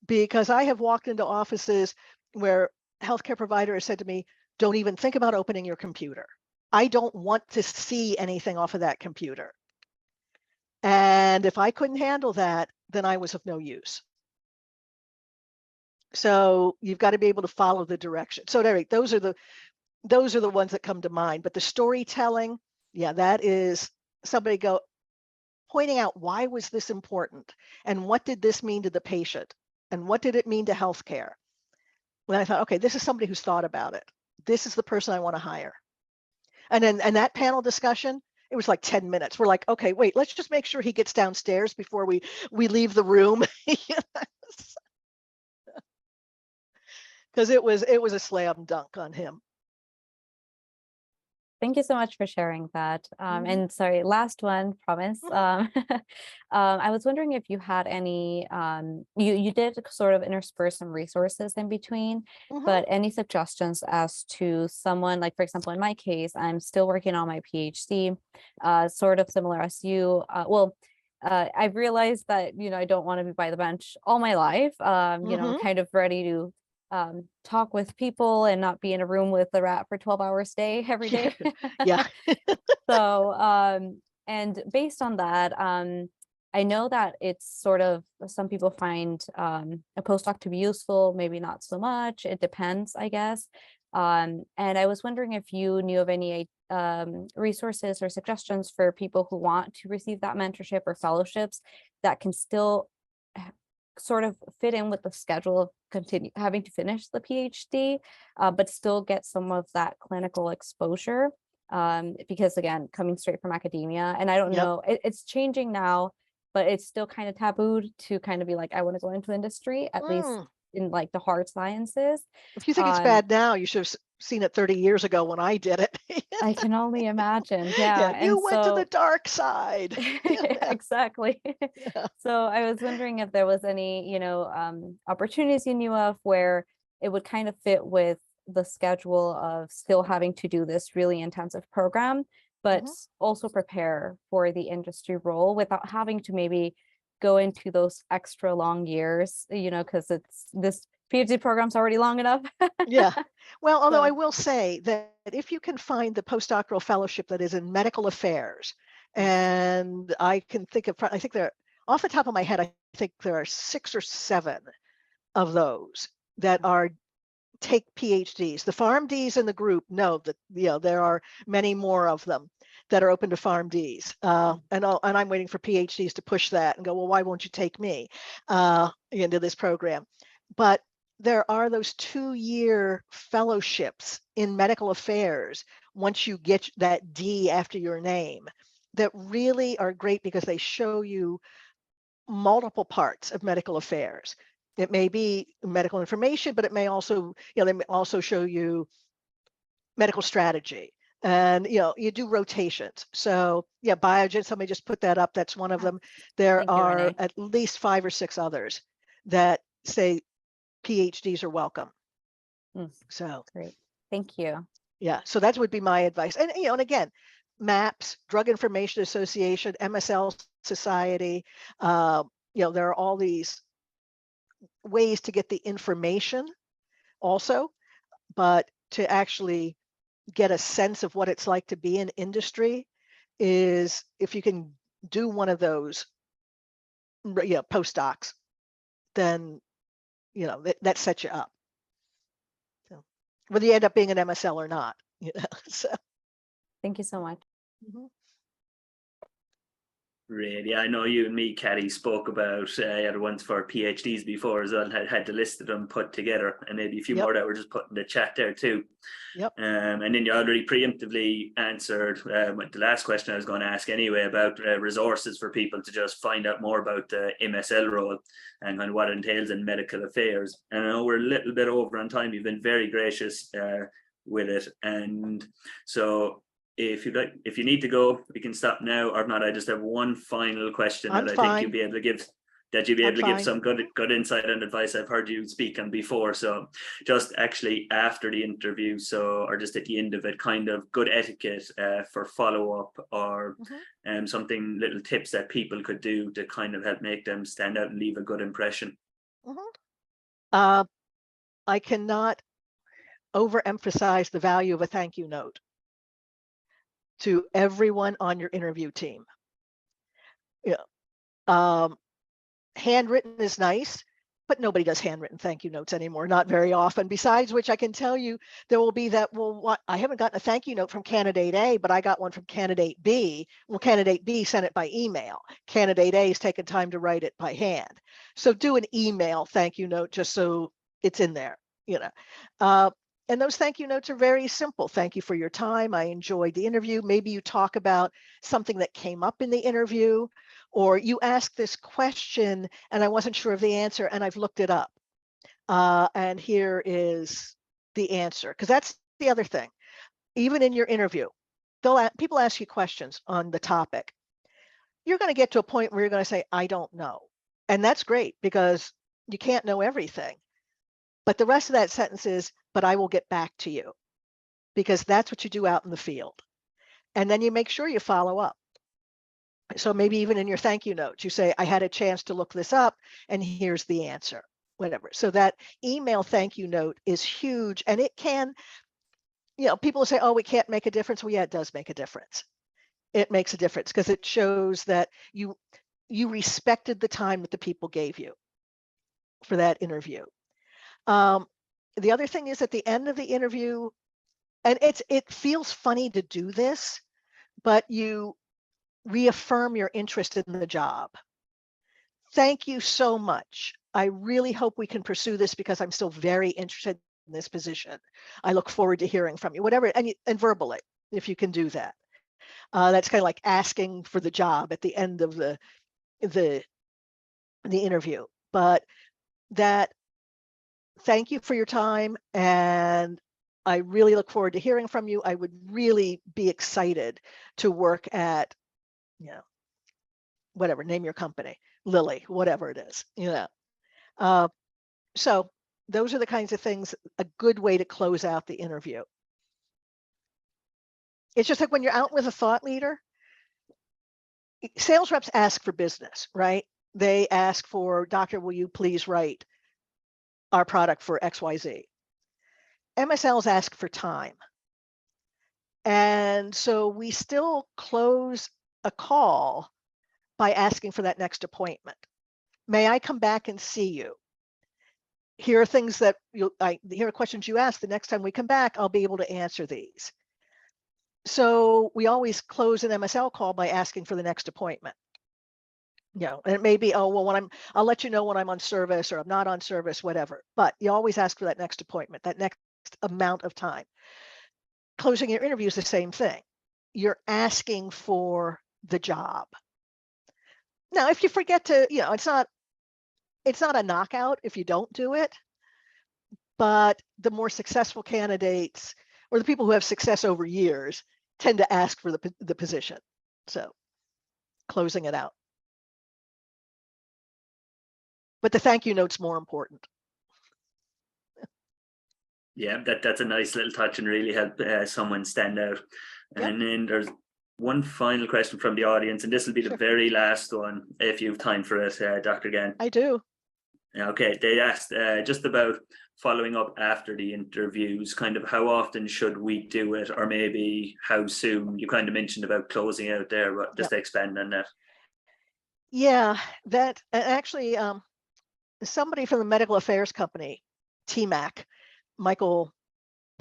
because I have walked into offices where healthcare provider has said to me, don't even think about opening your computer. I don't want to see anything off of that computer. And if I couldn't handle that, then I was of no use. So you've got to be able to follow the direction. So anyway, those are the ones that come to mind. But the storytelling, that is somebody pointing out, why was this important? And what did this mean to the patient? And what did it mean to healthcare? When I thought, okay, this is somebody who's thought about it. This is the person I want to hire. And then that panel discussion, it was like 10 minutes. We're like, okay, wait, let's just make sure he gets downstairs before we leave the room. Because it was a slam dunk on him. Thank you so much for sharing that. And sorry, last one, promise. I was wondering if you had any, you did sort of intersperse some resources in between, but any suggestions as to someone, like, for example, in my case, I'm still working on my PhD, sort of similar as you. I've realized that, I don't want to be by the bench all my life, kind of ready to talk with people and not be in a room with the rat for 12 hours a day every day. Yeah. So and based on that, I know that it's sort of, some people find a postdoc to be useful, maybe not so much. It depends, I guess. And I was wondering if you knew of any resources or suggestions for people who want to receive that mentorship or fellowships that can still sort of fit in with the schedule of having to finish the PhD, but still get some of that clinical exposure. Because again, coming straight from academia, and I don't know, it's changing now, but it's still kind of tabooed to kind of be like, I want to go into industry, at least in like the hard sciences. If you think it's bad now, you should have seen it 30 years ago when I did it. I can only imagine. Yeah. Yeah, And you went to the so dark side. exactly. Yeah. So I was wondering if there was any, opportunities you knew of where it would kind of fit with the schedule of still having to do this really intensive program, but also prepare for the industry role without having to maybe go into those extra long years, because this PhD program's already long enough. Yeah. Well, although So I will say that if you can find the postdoctoral fellowship that is in medical affairs, and I think there, off the top of my head, I think there are 6 or 7 of those that are take PhDs. The PharmDs in the group know that there are many more of them that are open to PharmDs, and I'm waiting for PhDs to push that and go, well, why won't you take me into this program? But there are those 2-year fellowships in medical affairs once you get that D after your name that really are great because they show you multiple parts of medical affairs. It may be medical information, but it may also, they may also show you medical strategy. And you do rotations. So yeah, Biogen, somebody just put that up. That's one of them. There thank you, are Renee. at least 5 or 6 others that say PhDs are welcome. So Great. Thank you. yeah, so that would be my advice. And and again, MAPS, Drug Information Association, MSL Society, there are all these ways to get the information also, but to actually get a sense of what it's like to be in industry is if you can do one of those postdocs, then that sets you up. So whether you end up being an MSL or not, so. Thank you so much. Great. Yeah, I know you and me, Kathy, spoke about other ones for PhDs before as well. Had the list of them put together, and maybe a few more that were just put in the chat there too. Yep. And then you already preemptively answered the last question I was going to ask anyway about resources for people to just find out more about the MSL role and kind of what it entails in medical affairs. And I know we're a little bit over on time. You've been very gracious with it, and so if you need to go, we can stop now. Or not, I just have one final question I'm that I fine. think you'll be able to give. That you'll be able to give fine. some good insight and advice. I've heard you speak on before. So just actually after the interview, or just at the end of it, kind of good etiquette for follow-up or something, little tips that people could do to kind of help make them stand out and leave a good impression. I cannot overemphasize the value of a thank you note to everyone on your interview team. Handwritten is nice, but nobody does handwritten thank you notes anymore, not very often. Besides which, I can tell you there will be that, well, what, I haven't gotten a thank you note from candidate A, but I got one from candidate B. Well, candidate B sent it by email. Candidate A has taken time to write it by hand. So do an email thank you note just so it's in there, and those thank you notes are very simple. Thank you for your time. I enjoyed the interview. Maybe you talk about something that came up in the interview, or you ask this question and I wasn't sure of the answer and I've looked it up. And here is the answer. Because that's the other thing. Even in your interview, people ask you questions on the topic. You're going to get to a point where you're going to say, I don't know. And that's great because you can't know everything. But the rest of that sentence is, but I will get back to you, because that's what you do out in the field. And then you make sure you follow up. So maybe even in your thank you notes, you say, I had a chance to look this up and here's the answer, whatever. So that email thank you note is huge. And it can, people say, oh, we can't make a difference. Well, yeah, it does make a difference. It makes a difference because it shows that you respected the time that the people gave you for that interview. The other thing is at the end of the interview, and it feels funny to do this, but you reaffirm your interest in the job. Thank you so much. I really hope we can pursue this because I'm still very interested in this position. I look forward to hearing from you, whatever, and verbally, if you can do that. That's kind of like asking for the job at the end of the interview, but that thank you for your time, and I really look forward to hearing from you. I would really be excited to work at, you know, whatever, name your company, Lilly, whatever it is, you know. So those are the kinds of things, a good way to close out the interview. It's just like when you're out with a thought leader, sales reps ask for business, right? They ask for, doctor, will you please write our product for XYZ? MSLs ask for time. And so we still close a call by asking for that next appointment. May I come back and see you? Here are things that here are questions you ask. The next time we come back, I'll be able to answer these. So we always close an MSL call by asking for the next appointment. You know, and it may be, oh, well, I'll let you know when I'm on service or I'm not on service, whatever. But you always ask for that next appointment, that next amount of time. Closing your interview is the same thing. You're asking for the job. Now, if you forget to, you know, it's not a knockout if you don't do it, but the more successful candidates or the people who have success over years tend to ask for the position. So closing it out. But the thank you note's more important. Yeah, that's a nice little touch and really help someone stand out. Yep. And then there's one final question from the audience, and this will be the very last one, if you have time for it, Dr. Gann. I do. Okay, they asked just about following up after the interviews, kind of how often should we do it, or maybe how soon? You kind of mentioned about closing out there, but just expand on that. Yeah, that actually, somebody from the medical affairs company, TMAC, Michael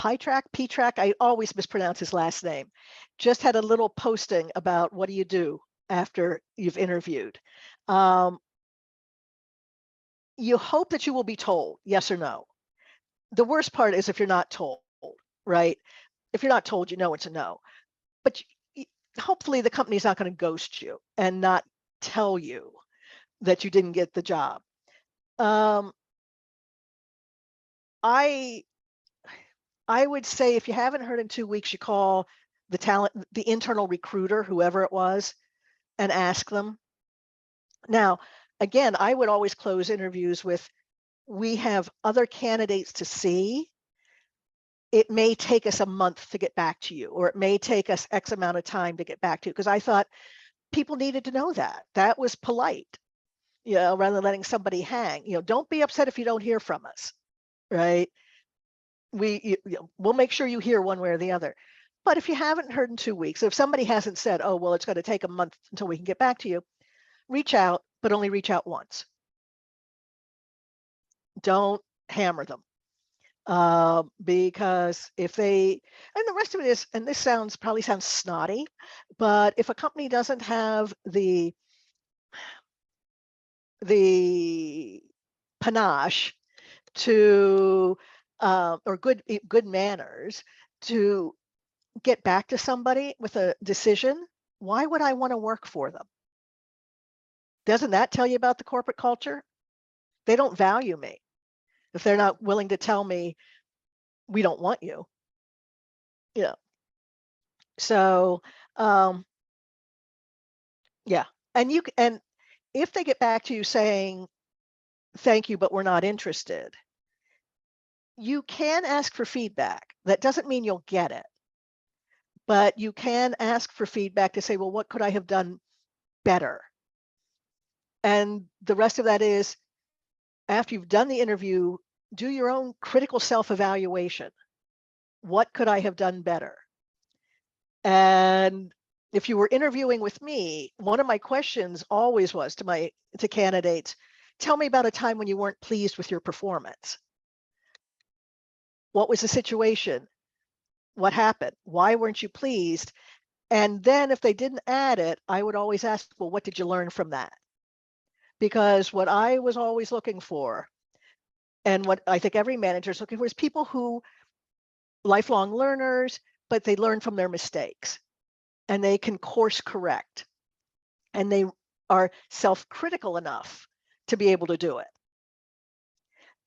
Petrak, I always mispronounce his last name, just had a little posting about what do you do after you've interviewed. You hope that you will be told yes or no. The worst part is if you're not told, right? If you're not told, you know it's a no. But hopefully the company's not going to ghost you and not tell you that you didn't get the job. I would say if you haven't heard in 2 weeks, you call the internal recruiter, whoever it was, and ask them. Now, again, I would always close interviews with, we have other candidates to see. It may take us a month to get back to you, or it may take us X amount of time to get back to you, because I thought people needed to know that. That was polite, you know, rather than letting somebody hang. You know, don't be upset if you don't hear from us, right? We'll make sure you hear one way or the other. But if you haven't heard in 2 weeks, if somebody hasn't said, oh, well, it's going to take a month until we can get back to you, reach out, but only reach out once. Don't hammer them. Because if they, and the rest of it is, and this probably sounds snotty, but if a company doesn't have the panache to, or good manners to get back to somebody with a decision, why would I want to work for them? Doesn't that tell you about the corporate culture? They don't value me if they're not willing to tell me we don't want you. Yeah. So, yeah. And if they get back to you saying, thank you, but we're not interested, you can ask for feedback. That doesn't mean you'll get it, but you can ask for feedback to say, well, what could I have done better? And the rest of that is, after you've done the interview, do your own critical self-evaluation. What could I have done better? And if you were interviewing with me, one of my questions always was to candidates, tell me about a time when you weren't pleased with your performance. What was the situation? What happened? Why weren't you pleased? And then if they didn't add it, I would always ask, well, what did you learn from that? Because what I was always looking for, and what I think every manager is looking for, is people who lifelong learners, but they learn from their mistakes and they can course correct and they are self-critical enough to be able to do it.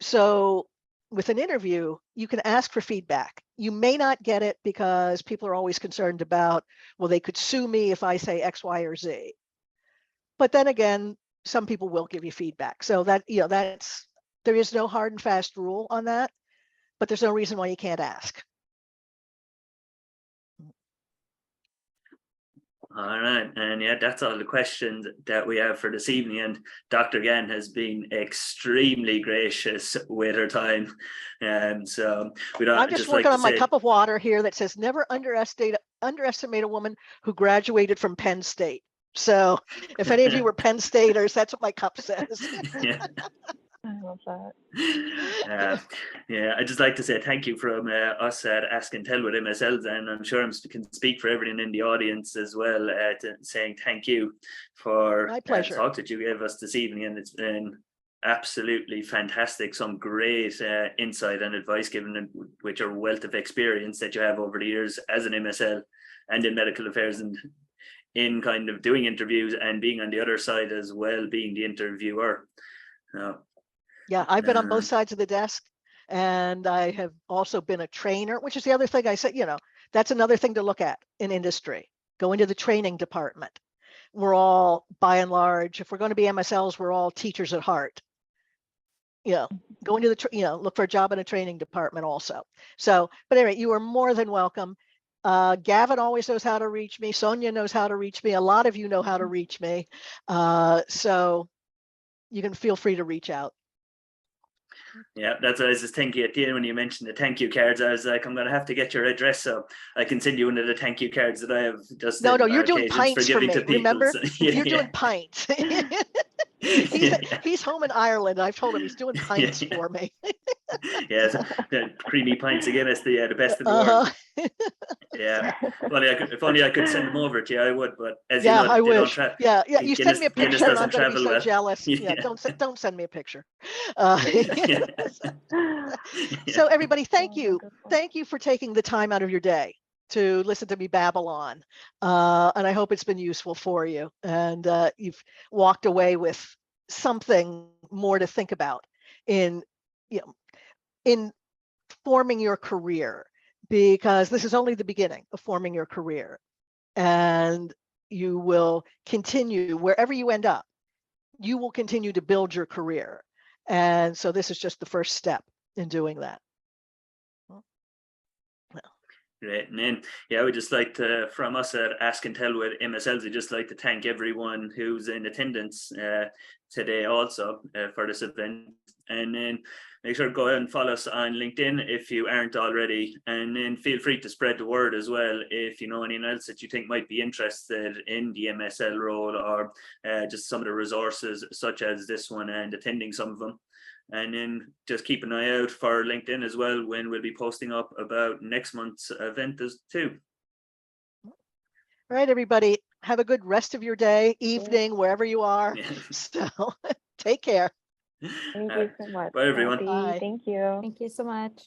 So with an interview, you can ask for feedback. You may not get it because people are always concerned about, well, they could sue me if I say X, Y, or Z. But then again, some people will give you feedback. So that, there is no hard and fast rule on that, but there's no reason why you can't ask. All right, and yeah, that's all the questions that we have for this evening. And Dr. Gann has been extremely gracious with her time, and so we don't. I'm just working on my cup of water here that says never underestimate a woman who graduated from Penn State. So if any of you were Penn Staters, that's what my cup says. Yeah. I love that. Yeah, I'd just like to say thank you from us at Ask and Tell with MSLs, and I'm sure I can speak for everyone in the audience as well, saying thank you for my pleasure. The talk that you gave us this evening, and it's been absolutely fantastic. Some great insight and advice given, with your wealth of experience that you have over the years as an MSL and in medical affairs, and in kind of doing interviews and being on the other side as well, being the interviewer. Yeah, I've been on both sides of the desk, and I have also been a trainer, which is the other thing I said, that's another thing to look at in industry. Go into the training department. We're all, by and large, if we're going to be MSLs, we're all teachers at heart. Go into the, look for a job in a training department also. So, but anyway, you are more than welcome. Gavin always knows how to reach me. Sonia knows how to reach me. A lot of you know how to reach me. So you can feel free to reach out. Yeah, that's what I was just thinking at the end when you mentioned the thank you cards. I was like, I'm going to have to get your address so I can send you one of the thank you cards that I have just. No, you're doing pints for me. Remember, so, you're doing pints. He's home in Ireland. I've told him he's doing pints for me. Yeah, so the creamy pints again. It's the best in the world. Yeah, if only I could send them over to you, I would. But as you know, I wish. Don't you send me a picture, and I'm going to be so well. jealous. Yeah, don't send me a picture. So everybody, thank you for taking the time out of your day to listen to me babble on, and I hope it's been useful for you, and you've walked away with something more to think about in forming your career, because this is only the beginning of forming your career, and you will continue wherever you end up. You will continue to build your career, and so this is just the first step in doing that. Great. And then, we just like to, from us at Ask and Tell with MSLs, we'd just like to thank everyone who's in attendance today also for this event. And then make sure to go ahead and follow us on LinkedIn if you aren't already. And then feel free to spread the word as well if you know anyone else that you think might be interested in the MSL role, or just some of the resources such as this one, and attending some of them. And then just keep an eye out for LinkedIn as well, when we'll be posting up about next month's event as too. All right, everybody, have a good rest of your day, evening, wherever you are. So take care. Thank you so much. Bye, everyone. Kathy. Thank you. Thank you so much.